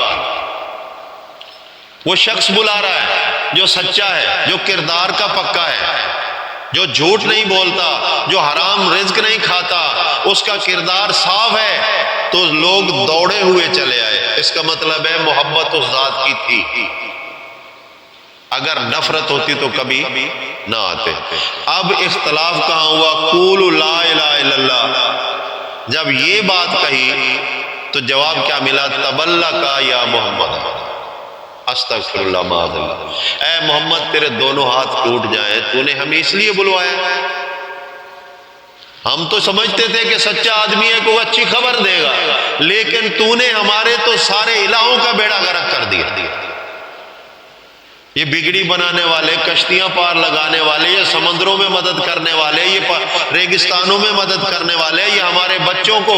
Speaker 1: وہ شخص بلا رہا ہے جو سچا ہے، جو کردار کا پکا ہے، جو جھوٹ نہیں بولتا، جو حرام رزق نہیں کھاتا، اس کا کردار صاف ہے، تو لوگ دوڑے ہوئے چلے آئے۔ اس کا مطلب ہے محبت اس ذات کی تھی، اگر نفرت ہوتی تو کبھی نہ آتے۔ اب اختلاف کہاں ہوا؟ قولوا لا الہ الا اللہ، جب یہ بات کہی تو جواب کیا ملا؟ تبلک یا محمد، استغفر اللہ معاذ اللہ، اے محمد تیرے دونوں ہاتھ ٹوٹ جائیں، تو نے ہمیں اس لیے بلوایا؟ ہم تو سمجھتے تھے کہ سچا آدمی ہے کوئی اچھی خبر دے گا، لیکن تو نے ہمارے تو سارے الہوں کا بیڑا غرق کر دیا۔ یہ بگڑی بنانے والے، کشتیاں پار لگانے والے، یہ سمندروں میں مدد کرنے والے، یہ ریگستانوں میں مدد کرنے والے، یہ ہمارے بچوں کو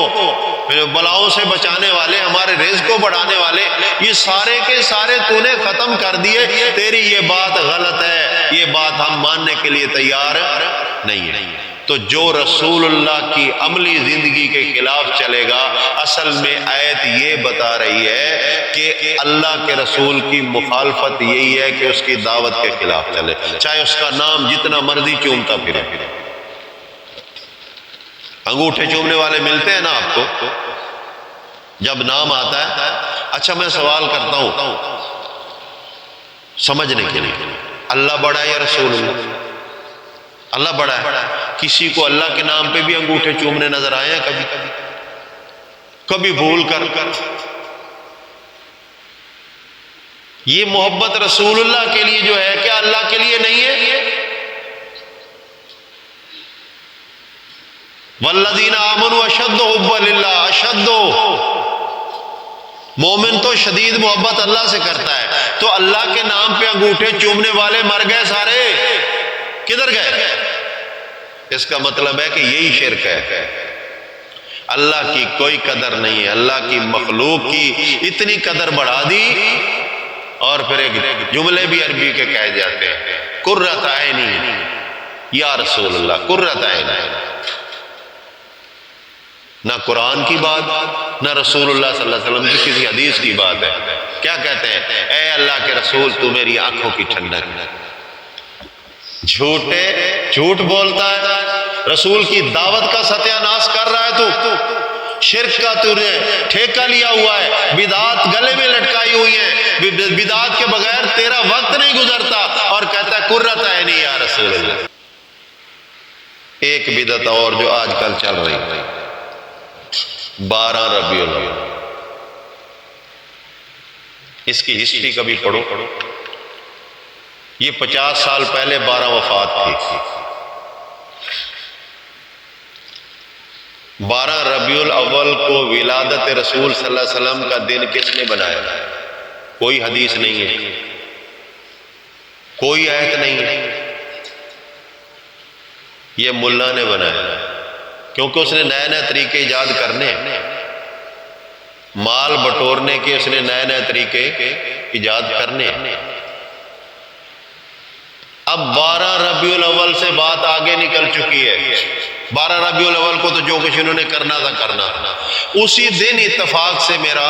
Speaker 1: بلاؤں سے بچانے والے، ہمارے رزق کو بڑھانے والے، یہ سارے کے سارے تو نے ختم کر دیے۔ تیری یہ بات غلط ہے، یہ بات ہم ماننے کے لیے تیار نہیں ہے۔ تو جو رسول اللہ کی عملی زندگی کے خلاف چلے گا، اصل میں آیت یہ بتا رہی ہے کہ اللہ کے رسول کی مخالفت یہی ہے کہ اس کی دعوت کے خلاف چلے، چاہے اس کا نام جتنا مرضی چومتا پھرے۔ انگوٹھے چومنے والے ملتے ہیں نا آپ کو جب نام آتا ہے۔ اچھا میں سوال کرتا ہوں سمجھنے کے لیے، اللہ بڑا ہے یا رسول اللہ؟ اللہ بڑا ہے۔ کسی کو اللہ کے نام پہ بھی انگوٹھے چومنے نظر آئے ہیں کبھی بھول کر؟ یہ محبت رسول اللہ کے لیے جو ہے کیا اللہ کے لیے نہیں ہے؟ والذین آمنوا اشد حبا للہ، اشد، مومن تو شدید محبت اللہ سے کرتا ہے، تو اللہ کے نام پہ انگوٹھے چومنے والے مر گئے سارے، کدھر گئے؟ اس کا مطلب ہے کہ یہی شرک ہے۔ اللہ کی کوئی قدر نہیں ہے، اللہ کی مخلوق کی اتنی قدر بڑھا دی، اور پھر ایک جملے بھی عربی کے کہے جاتے ہیں، قرۃ عینی یا رسول اللہ، قرۃ عینی۔ نہ قرآن کی بات، نہ رسول اللہ صلی اللہ علیہ وسلم کی کسی حدیث کی بات ہے۔ کیا کہتے ہیں؟ اے اللہ کے رسول تو میری آنکھوں کی ٹھنڈک ہے۔ جھوٹ بولتا ہے، رسول کی دعوت کا ستیہ ناش کر رہا ہے، تو شرک کا تو نے ٹھیکہ لیا ہوا ہے، بدعات گلے میں لٹکائی ہوئی ہیں، بدعات کے بغیر تیرا وقت نہیں گزرتا، اور کہتا ہے قرۃ عینی یا رسول اللہ۔ ایک بدعت اور جو آج کل چل رہی ہے، 12 ربیع الاول، اس کی ہسٹری کبھی پڑھو، یہ 50 سال پہلے 12 وفات تھی۔ 12 ربیع الاول کو ولادت رسول صلی اللہ علیہ وسلم کا دن کس نے بنایا؟ کوئی حدیث نہیں ہے، کوئی آیت نہیں ہے، یہ ملا نے بنایا، کیونکہ اس نے نئے نئے طریقے ایجاد کرنے۔ مال بٹورنے کے اس نے نئے نئے طریقے ایجاد کرنے۔ اب 12 ربیع الاول سے بات آگے نکل چکی ہے۔ 12 ربیع الاول کو تو جو کچھ انہوں نے کرنا تھا کرنا تھا۔ اسی دن اتفاق سے میرا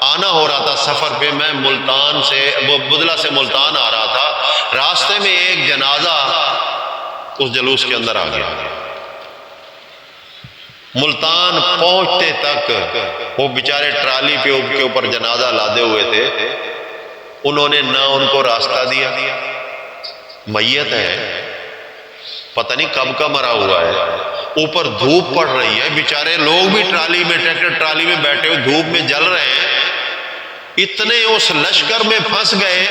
Speaker 1: آنا ہو رہا تھا سفر پہ، میں ملتان سے بدلہ سے ملتان آ رہا تھا، راستے میں ایک جنازہ اس جلوس کے اندر آ گیا۔ ملتان پہنچتے تک وہ بیچارے ٹرالی پہ کے اوپر جنازہ لادے ہوئے تھے، انہوں نے نہ ان کو راستہ دیا، میت ہے پتہ نہیں کب کا مرا ہوا ہے، اوپر دھوپ پڑ رہی ہے، بیچارے لوگ بھی ٹرالی میں ٹریکٹر ٹرالی میں بیٹھے ہوئے دھوپ میں جل رہے ہیں، اتنے اس لشکر میں پھنس گئے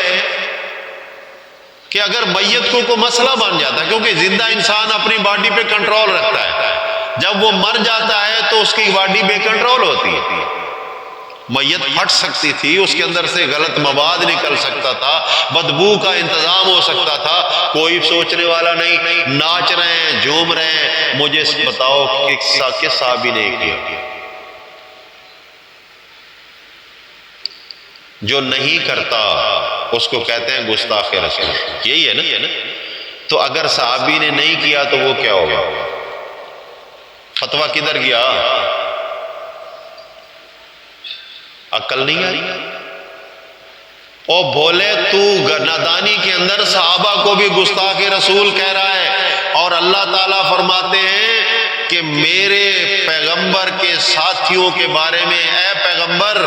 Speaker 1: کہ اگر میت کو کوئی مسئلہ بن جاتا ہے، کیونکہ زندہ انسان اپنی باڈی پہ کنٹرول رکھتا ہے، جب وہ مر جاتا ہے تو اس کی باڈی بے کنٹرول ہوتی ہے، میت پھٹ سکتی تھی، اس کے اندر سے غلط مواد نکل سکتا تھا، بدبو کا انتظام ہو سکتا تھا، کوئی سوچنے والا نہیں، ناچ رہے ہیں جھوم رہے ہیں۔ مجھے بتاؤ کہ صحابی نے کیا؟ جو نہیں کرتا اس کو کہتے ہیں گستاخ رسول، یہی ہے نا؟ تو اگر صحابی نے نہیں کیا تو وہ کیا ہوگا؟ فتویٰ کدھر گیا؟ عقل نہیں آئی؟ او بھولے تو نادانی کے اندر صحابہ کو بھی گستاخ رسول کہہ رہا ہے، اور اللہ تعالیٰ فرماتے ہیں کہ میرے پیغمبر کے ساتھیوں کے بارے میں اے پیغمبر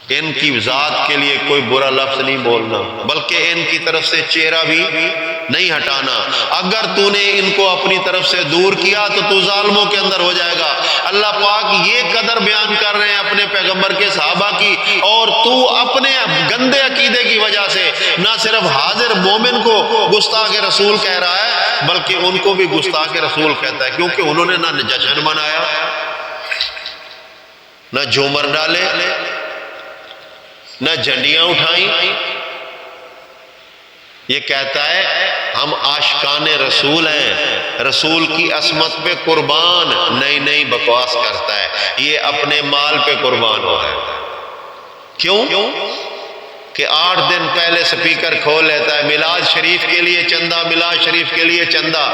Speaker 1: ان کی ذات کے لیے کوئی برا لفظ نہیں بولنا، بلکہ ان کی طرف سے چہرہ بھی نہیں ہٹانا، اگر تو نے ان کو اپنی طرف سے دور کیا تو تو ظالموں کے اندر ہو جائے گا۔ اللہ پاک یہ قدر بیان کر رہے ہیں اپنے پیغمبر کے صحابہ کی، اور تو اپنے گندے عقیدے کی وجہ سے نہ صرف حاضر مومن کو گستاخ رسول کہہ رہا ہے بلکہ ان کو بھی گستاخ رسول کہتا ہے، کیونکہ انہوں نے نہ جشن منایا، نہ جھومر ڈالے، نہ جھنڈیاں اٹھائیں۔ یہ کہتا ہے ہم عاشقان رسول ہیں، رسول کی عصمت پہ قربان، نئی نئی بکواس کرتا ہے، یہ اپنے مال پہ قربان ہو ہے۔ کیوں؟ کہ 8 دن پہلے سپیکر کھول لیتا ہے، میلاد شریف کے لیے چندہ، میلاد شریف کے لیے چندہ۔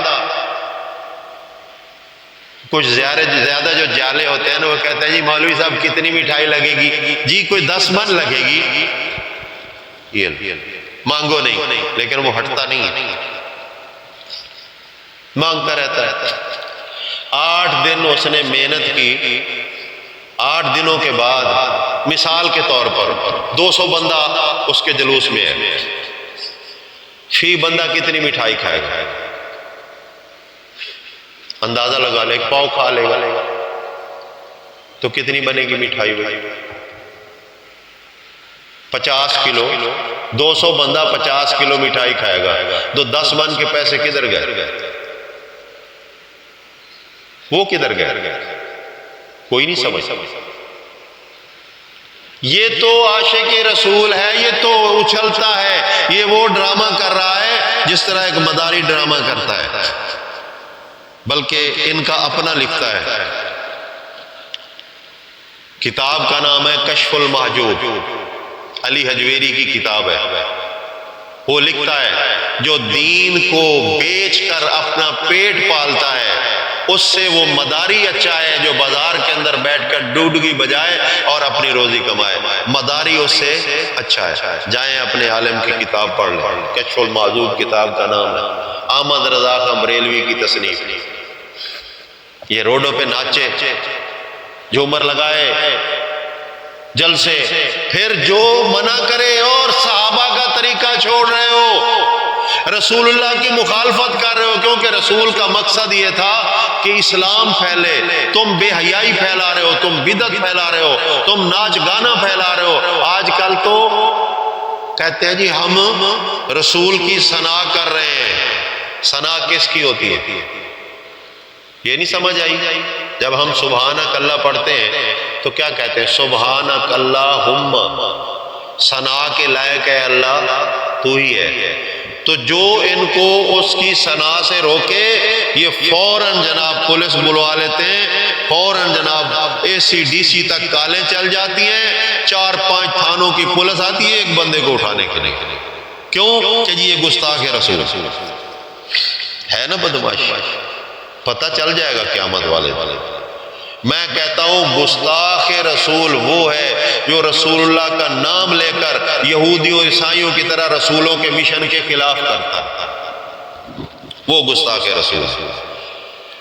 Speaker 1: کچھ زیادہ جو جالے ہوتے ہیں نا وہ کہتے ہیں جی مولوی صاحب کتنی مٹھائی لگے گی؟ جی کوئی 10 من لگے گی، یہ مانگو نہیں، لیکن وہ ہٹتا نہیں ہے، مانگتا رہتا ہے۔ 8 دن اس نے محنت کی، 8 دنوں کے بعد مثال کے طور پر 200 بندہ اس کے جلوس میں ہے، فی بندہ کتنی مٹھائی کھائے گا؟ اندازہ لگا لے، ایک پاؤ کھا لے گا تو کتنی بنے گی مٹھائی ہوئی؟ 50 کلو، 200 بندہ 50 کلو مٹھائی کھائے گا تو 10 من کے پیسے کدھر گئے؟ وہ کدھر گئے؟ کوئی نہیں سمجھ۔ یہ تو عاشق رسول ہے، یہ تو اچھلتا ہے، یہ وہ ڈرامہ کر رہا ہے جس طرح ایک مداری ڈرامہ کرتا ہے، بلکہ ان کا اپنا لکھتا ہے۔ کتاب کا نام ہے کشف المحجوب، علی حجویری کی کتاب ہے۔ وہ لکھتا ہے جو دین کو بیچ کر اپنا پیٹ پالتا ہے اس سے وہ مداری اچھا ہے جو بازار کے اندر بیٹھ کر ڈوڈگی بجائے اور اپنی روزی کمائے، مداری اس سے اچھا ہے۔ جائیں اپنے عالم کی کتاب پڑھ لیں، کشف المحجوب کتاب کا نام ہے، احمد رضا خان بریلوی کی تصنیف۔ یہ روڈوں پہ ناچے، جھومر لگائے، جلسے، پھر جو منع کرے اور صحابہ کا طریقہ چھوڑ رہے ہو، رسول اللہ کی مخالفت کر رہے ہو، کیونکہ رسول کا مقصد یہ تھا کہ اسلام پھیلے، تم بے حیائی پھیلا رہے ہو، تم بدعت پھیلا رہے ہو، تم ناچ گانا پھیلا رہے ہو۔ آج کل تو کہتے ہیں جی ہم رسول کی ثنا کر رہے ہیں، ثنا کس کی ہوتی ہے؟ یہ نہیں سمجھ آئی؟ جب ہم سبحانک اللہ پڑھتے ہیں تو کیا کہتے ہیں؟ سبحانک اللہم، ثنا کے لائق ہے اللہ تو ہی ہے۔ تو جو ان کو اس کی ثنا سے روکے یہ فوراً جناب پولیس بلوا لیتے ہیں، فوراً جناب ACDC تک کالیں چل جاتی ہیں، 4-5 تھانوں کی پولیس آتی ہے ایک بندے کو اٹھانے کے لیے. کیوں کہ جی یہ گستاخ رسول ہے نا بدماش. پتہ چل جائے گا قیامت والے دن. میں کہتا ہوں گستاخ رسول وہ ہے جو رسول اللہ کا نام لے کر یہودیوں عیسائیوں کی طرح رسولوں کے مشن کے خلاف کرتا ہے، وہ گستاخ رسول.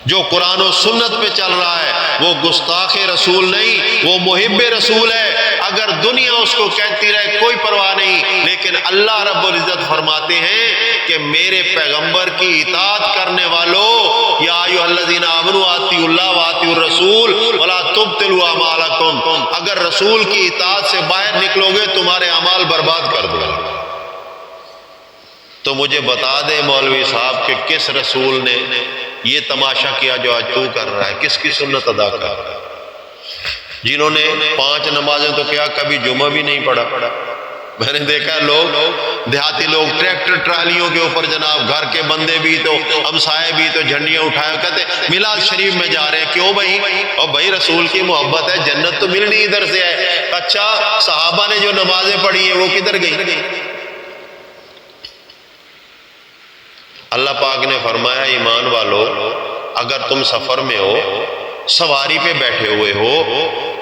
Speaker 1: جو قرآن و سنت پہ چل رہا ہے وہ گستاخ رسول نہیں، وہ محب رسول ہے. اگر دنیا اس کو کہتی رہے کوئی پرواہ نہیں، لیکن اللہ رب العزت فرماتے ہیں کہ میرے پیغمبر کی اطاعت کرنے والوں، یا ایھا الذین آمنوا اطیعوا اللہ واطیعوا الرسول ولا تبطلوا اعمالکم، اگر رسول کی اطاعت سے باہر نکلو گے تمہارے اعمال برباد کر دو گا. تو مجھے بتا دے مولوی صاحب کہ کس رسول نے یہ تماشا کیا جو آج تو کر رہا ہے؟ کس کی سنت ادا کر رہا ہے؟ جنہوں نے 5 نمازیں تو کیا کبھی جمعہ بھی نہیں پڑھا. میں نے دیکھا لوگ دیہاتی لوگ ٹریکٹر ٹرالیوں کے اوپر جناب گھر کے بندے بھی تو ہمسائے بھی تو جھنڈیاں اٹھایا کہتے میلاد شریف میں جا رہے ہیں. کیوں بھائی؟ اور بھائی رسول کی محبت ہے، جنت تو ملنی ادھر سے ہے. اچھا صحابہ نے جو نمازیں پڑھی ہیں وہ کدھر گئی؟ اللہ پاک نے فرمایا ایمان والو اگر تم سفر میں ہو، سواری پہ بیٹھے ہوئے ہو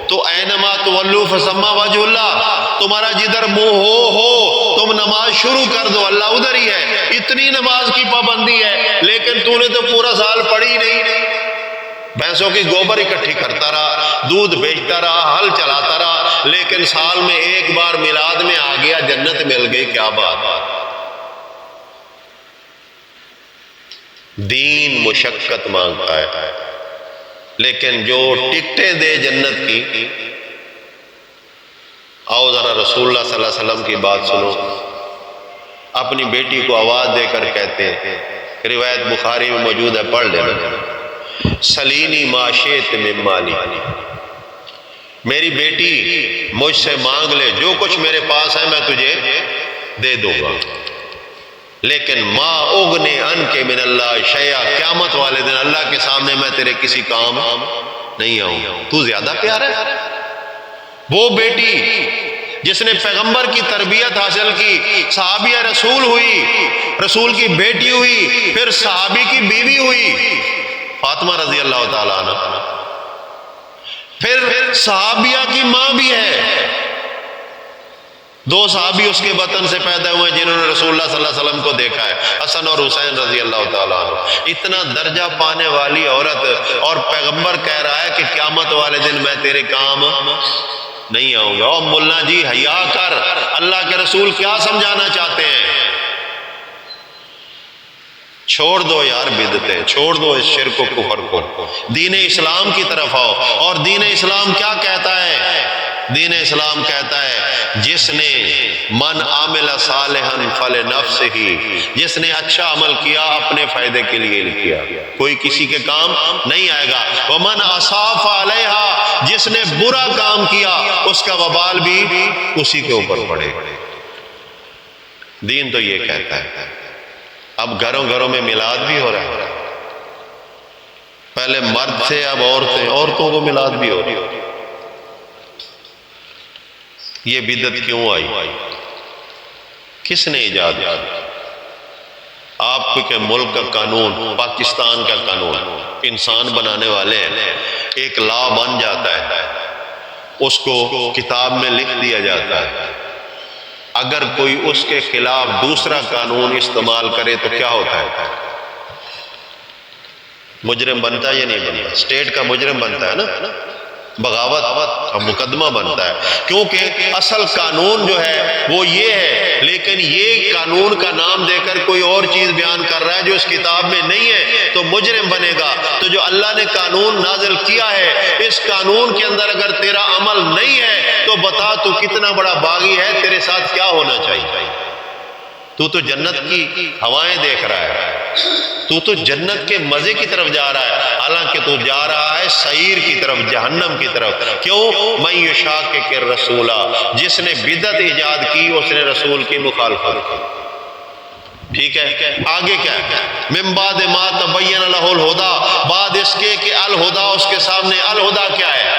Speaker 1: تو اینما تولوا فثم وجہ اللہ، تمہارا جدھر منہ ہو تم نماز شروع کر دو، اللہ ادھر ہی ہے. اتنی نماز کی پابندی ہے، لیکن تو نے تو پورا سال پڑھی نہیں. بھینسوں کی گوبر اکٹھی کرتا رہا، دودھ بیچتا رہا، ہل چلاتا رہا، لیکن سال میں ایک بار میلاد میں آ گیا، جنت مل گئی. کیا بات! دین مشقت مانگتا ہے، لیکن جو ٹکٹیں دے جنت کی. آؤ ذرا رسول اللہ صلی اللہ علیہ وسلم کی بات سنو. اپنی بیٹی کو آواز دے کر کہتے ہیں، روایت بخاری میں موجود ہے، پڑھ لینا، سلینی ما شئت من مالی، میری بیٹی مجھ سے مانگ لے جو کچھ میرے پاس ہے میں تجھے دے دوں گا، لیکن ما اغنی عنک من اللہ شیئا، قیامت والے دن اللہ کے سامنے میں تیرے کسی کام نہیں آؤں گا. تو زیادہ پیارا ہے. وہ بیٹی جس نے پیغمبر کی تربیت حاصل کی، صحابیہ رسول ہوئی، رسول کی بیٹی ہوئی، پھر صحابی کی بیوی ہوئی فاطمہ رضی اللہ تعالیٰ عنہ، پھر صحابیہ کی ماں بھی ہے. 2 صحابی اس کے بطن سے پیدا ہوئے جنہوں نے رسول اللہ صلی اللہ علیہ وسلم کو دیکھا ہے، حسن اور حسین رضی اللہ تعالیٰ عنہ. اتنا درجہ پانے والی عورت، اور پیغمبر کہہ رہا ہے کہ قیامت والے دن میں تیرے کام نہیں آؤں گا. او ملا جی حیا کر، اللہ کے رسول کیا سمجھانا چاہتے ہیں؟ چھوڑ دو یار بدعتیں، چھوڑ دو اس شرک و کفر کو، دین اسلام کی طرف آؤ. اور دین اسلام کیا کہتا ہے؟ دین اسلام کہتا ہے جس نے من عامل صالحا فلنفسہ، جس نے اچھا عمل کیا اپنے فائدے کے لیے کیا، کوئی کسی کے کام نہیں آئے گا. ومن اساء فعلیہا، جس نے برا کام کیا اس کا وبال بھی اسی کے اوپر پڑے. دین تو یہ کہتا ہے. اب گھروں گھروں میں میلاد بھی ہو رہا ہے. پہلے مرد تھے، اب عورتیں، عورتوں کو میلاد بھی ہو رہی ہے. یہ بدعت کیوں آئی؟ کس نے ایجاد کیا؟ آپ کے ملک کا قانون، پاکستان کا قانون، انسان بنانے والے ہیں. ایک لا بن جاتا ہے، اس کو کتاب میں لکھ دیا جاتا ہے. اگر کوئی اس کے خلاف دوسرا قانون استعمال کرے تو کیا ہوتا ہے؟ مجرم بنتا ہے یا نہیں بنتا؟ اسٹیٹ کا مجرم بنتا ہے نا، بغاوت کا مقدمہ بنتا ہے. کیونکہ اصل قانون جو ہے وہ یہ ہے، لیکن یہ قانون کا نام دے کر کوئی اور چیز بیان کر رہا ہے جو اس کتاب میں نہیں ہے، تو مجرم بنے گا. تو جو اللہ نے قانون نازل کیا ہے، اس قانون کے اندر اگر تیرا عمل نہیں ہے تو بتا تو کتنا بڑا باغی ہے، تیرے ساتھ کیا ہونا چاہیے؟ تو جنت کی ہوائیں دیکھ رہا ہے، تو جنت کے مزے کی طرف جا رہا ہے، حالانکہ تو جا رہا ہے سعیر کی طرف، جہنم کی طرف. کیوں؟ من یشاقق الرسول، جس نے بدعت ایجاد کی اس نے رسول کی مخالفت کی. ٹھیک ہے، آگے کیا ہے؟ من بعد ما تبین لہ الہدی، بعد اس کے کہ الہدی، اس کے سامنے الہدی کیا ہے؟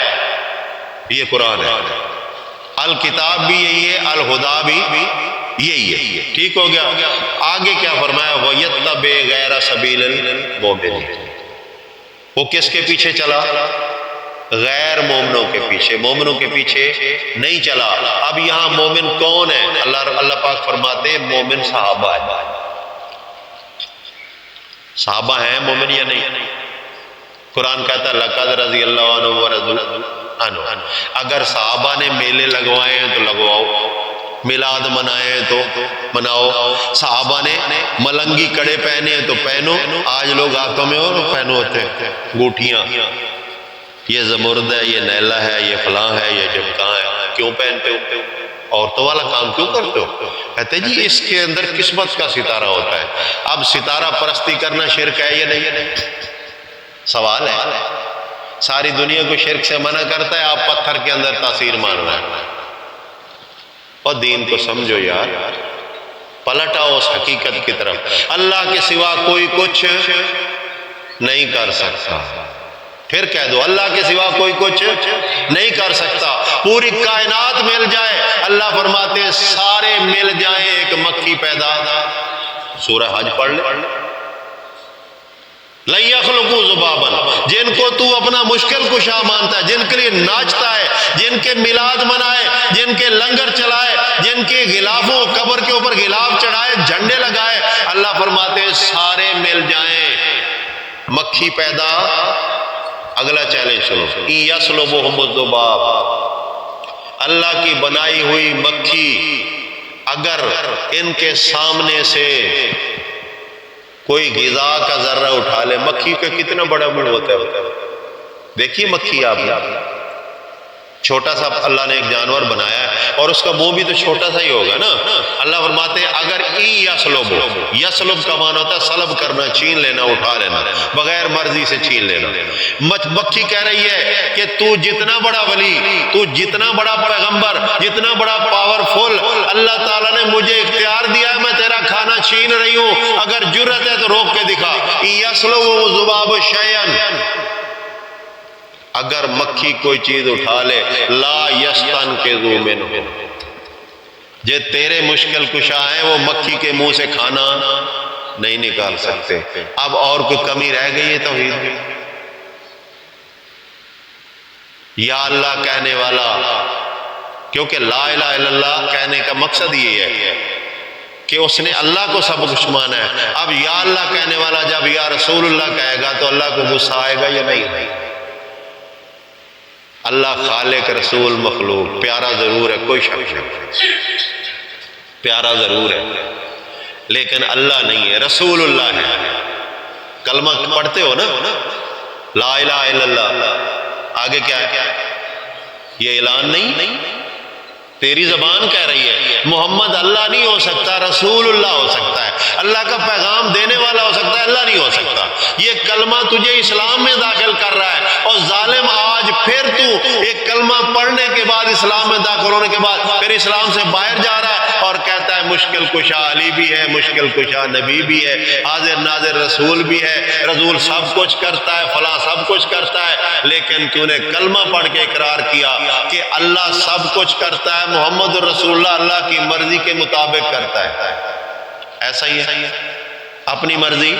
Speaker 1: یہ قرآن ہے، الکتاب بھی یہی ہے، الہدا بھی یہی ہے، ٹھیک ہو گیا۔ آگے کیا فرمایا، وَيَتَّبِعْ غَيْرَ سَبِيلِ الْمُؤْمِنِينَ، وہ کس کے پیچھے چلا؟ غیر مومنوں کے پیچھے، مومنوں کے پیچھے نہیں چلا۔ اب یہاں مومن کون ہے؟ اللہ پاک فرماتے ہیں مومن صحابہ ہے۔ صحابہ ہیں مومن یا نہیں؟ قرآن کہتا ہے لَقَدْ رَضِيَ اللَّهُ عَنْهُمْ وَرَضُوا عَنْهُ، اگر صحابہ نے میلے لگوائے ہیں تو لگواؤ، میلاد منائے ہیں تو مناؤ، صحابہ نے ملنگی کڑے پہنے ہیں تو پہنو۔ آج لوگ ہاتھوں میں اور پہنو ہوتے ہیں گوٹیاں، یہ زمرد ہے، یہ نیلا ہے، یہ فلاں ہے، یہ جمکاں ہے، کیوں پہنتے ہو؟ عورتوں والا کام کیوں کرتے ہو؟ کہتے جی اس کے اندر قسمت کا ستارہ ہوتا ہے۔ اب ستارہ پرستی کرنا شرک ہے یا نہیں؟ سوال ہے۔ ساری دنیا کو شرک سے منع کرتا ہے، آپ پتھر کے اندر تاثیر مان رہے ہیں۔ اور دین کو سمجھو یار، پلٹ آؤ اس حقیقت کی طرف، اللہ کے سوا کوئی کچھ نہیں کر سکتا۔ پھر کہہ دو اللہ کے سوا کوئی کچھ نہیں کر سکتا۔ پوری کائنات مل جائے، اللہ فرماتے ہیں سارے مل جائیں ایک مکھی پیدا، سورہ حج پڑھ لے، لَن يَخْلُقُوا ذُبَابًا، جن کو تو اپنا مشکل کشا مانتا ہے، جن کے لیے ناچتا ہے، جن کے میلاد منائے، جن کے لنگر چلائے، جن کے غلافوں قبر کے اوپر غلاف چڑھائے، جھنڈے لگائے، اللہ فرماتے ہیں سارے مل جائیں مکھی پیدا۔ اگلا چیلنج سنو، إِن يَسْلُبْهُمُ الذُّبَابُ، اللہ کی بنائی ہوئی مکھی اگر ان کے سامنے سے کوئی غذا کا ذرہ اٹھا لے، مکھی کا کتنا بڑا منہ ہوتا ہے، دیکھیے مکھی آپ نے، چھوٹا سا اللہ نے ایک جانور بنایا ہے اور اس کا منہ بھی تو چھوٹا سا ہی ہوگا نا۔ اللہ فرماتے ہیں اگر یسلب، یسلب کا معنی ہوتا ہے سلب کرنا، چھین لینا، اٹھا لینا، بغیر مرضی سے چھین لینا۔ مکھی کہہ رہی ہے کہ تو جتنا بڑا ولی، تو جتنا بڑا پیغمبر، جتنا بڑا پاورفل، اللہ تعالیٰ نے مجھے اختیار دیا ہے، میں تیرا کھانا چھین رہی ہوں، اگر جرت ہے تو روک کے دکھا۔ یسلب ذباب شیئا، اگر مکھی کوئی چیز اٹھا لے، لا یستنقذ منہ، جو تیرے مشکل کشا ہیں وہ مکھی کے منہ سے کھانا نہیں نکال سکتے۔ اب اور کوئی کمی رہ گئی ہے توحید میں؟ یا اللہ کہنے والا، کیونکہ لا الہ الا اللہ کہنے کا مقصد یہ ہے کہ اس نے اللہ کو سب کچھ مانا ہے۔ اب یا اللہ کہنے والا جب یا رسول اللہ کہے گا تو اللہ کو غصہ آئے گا یا نہیں؟ اللہ خالق رسول مخلوق، پیارا ضرور ہے، کوئی شک نہیں، پیارا ضرور ہے، لیکن اللہ نہیں ہے، رسول اللہ ہے۔ کلمہ پڑھتے ہو نا، لا الہ الا اللہ، آگے کیا ہے؟ یہ اعلان نہیں، تیری زبان کہہ رہی ہے محمد اللہ نہیں ہو سکتا، رسول اللہ ہو سکتا ہے، اللہ کا پیغام دینے والا ہو سکتا ہے، اللہ نہیں ہو سکتا۔ یہ کلمہ تجھے اسلام میں داخل کر رہا ہے، اور ظالم آج پھر تو ایک کلمہ پڑھنے کے بعد، اسلام میں داخل ہونے کے بعد پھر اسلام سے باہر جا رہا ہے اور کہتا ہے مشکل کشا علی بھی ہے، مشکل کشا نبی بھی ہے، حاضر ناظر رسول بھی ہے، رسول سب کچھ کرتا ہے، فلاں سب کچھ کرتا ہے، لیکن تو نے کلمہ پڑھ کے اقرار کیا کہ اللہ سب کچھ کرتا ہے، محمد رسول اللہ اللہ کی مرضی کے مطابق کرتا ہے۔ ایسا ہی ہے، اپنی مرضی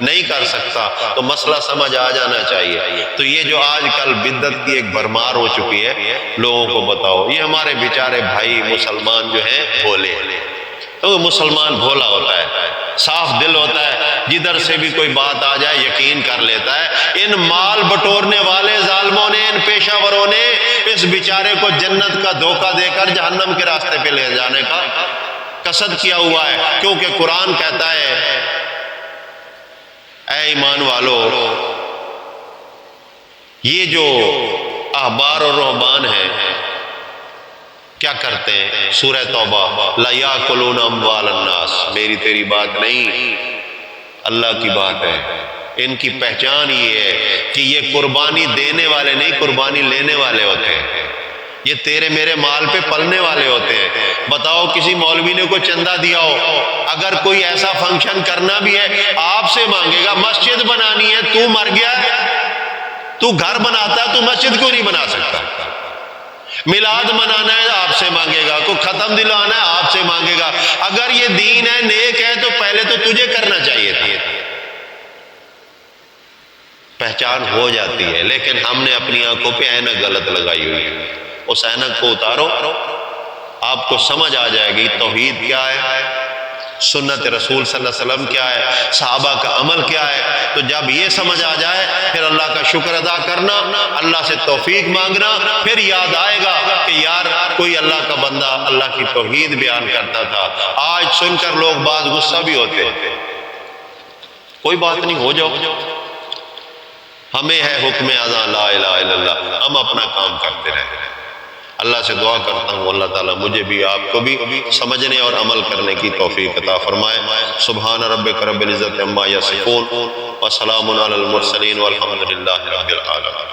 Speaker 1: نہیں کر سکتا، تو مسئلہ سمجھ آ جانا چاہیے۔ تو یہ جو آج کل بدعت کی ایک بھرمار ہو چکی ہے، لوگوں کو بتاؤ، یہ ہمارے بیچارے بھائی مسلمان جو ہیں بھولے، تو مسلمان بھولا ہوتا ہے، صاف دل ہوتا ہے، جدھر سے بھی کوئی بات آ جائے یقین کر لیتا ہے۔ ان مال بٹورنے والے ظالموں نے، ان پیشہ وروں نے اس بیچارے کو جنت کا دھوکہ دے کر جہنم کے راستے پہ لے جانے کا قصد کیا ہوا ہے، کیونکہ قرآن کہتا ہے اے ایمان والو، یہ جو احبار اور رہبان ہیں کیا کرتے ہیں؟ سورہ توبہ، لا یاکلون اموال الناس، میری تیری بات نہیں، اللہ کی بات ہے۔ ان کی پہچان یہ ہے کہ یہ قربانی دینے والے نہیں، قربانی لینے والے ہوتے ہیں، یہ تیرے میرے مال پہ پلنے والے ہوتے ہیں۔ بتاؤ کسی مولوی نے کوئی چندہ دیا ہو، اگر کوئی ایسا فنکشن کرنا بھی ہے آپ سے مانگے گا، مسجد بنانی ہے، تو مر گیا، تو گھر بناتا، تو مسجد کیوں نہیں بنا سکتا؟ میلاد منانا ہے آپ سے مانگے گا، کوئی ختم دلانا ہے آپ سے مانگے گا۔ اگر یہ دین ہے، نیک ہے، تو پہلے تو تجھے کرنا چاہیے تھا۔ پہچان ہو جاتی ہے، لیکن ہم نے اپنی آنکھوں پہ اینک غلط لگائی ہوئی ہے۔ اس اینک کو اتارو، آپ کو سمجھ آ جائے گی توحید کیا ہے، سنت رسول صلی اللہ علیہ وسلم کیا ہے، صحابہ کا عمل کیا ہے۔ تو جب یہ سمجھ آ جائے، پھر اللہ کا شکر ادا کرنا، اللہ سے توفیق مانگنا، پھر یاد آئے گا کہ یار کوئی اللہ کا بندہ اللہ کی توحید بیان کرتا تھا۔ آج سن کر لوگ بعض غصہ بھی ہوتے ہیں، کوئی بات نہیں، ہو جاؤ، ہمیں ہے حکم اذان لا الہ الا اللہ، ہم اپنا کام کرتے رہیں۔ اللہ سے دعا کرتا ہوں اللہ تعالیٰ مجھے بھی آپ کو بھی سمجھنے اور عمل کرنے کی توفیق عطا فرمائے۔ سبحان ربک رب العزت عما یصفون وسلام علی المرسلین والحمد للہ رب العالمین۔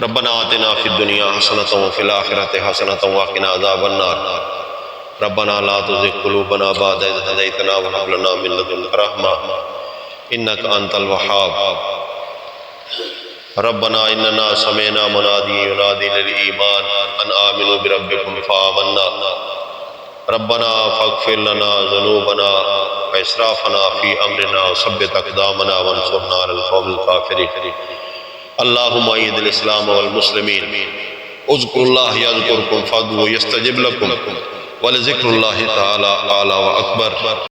Speaker 1: ربنا آتنا فی الدنیا حسنۃ وفی الآخرۃ حسنۃ وقنا عذاب النار۔ ربنا لا تزغ قلوبنا بعد إذ هديتنا وهب لنا من لدنك رحمة إنك أنت الوهاب۔ ربنا إننا سمعنا مناديا ينادي للإيمان أن آمنوا بربكم فآمنا۔ ربنا فاغفر لنا ذنوبنا وإسرافنا في أمرنا وثبت أقدامنا وانصرنا على القوم الكافرين۔ اللهم أيد الإسلام والمسلمين، اذكروا الله يذكركم، فادعوه يستجب لكم، ولذكر الله تعالى أعلى وأكبر۔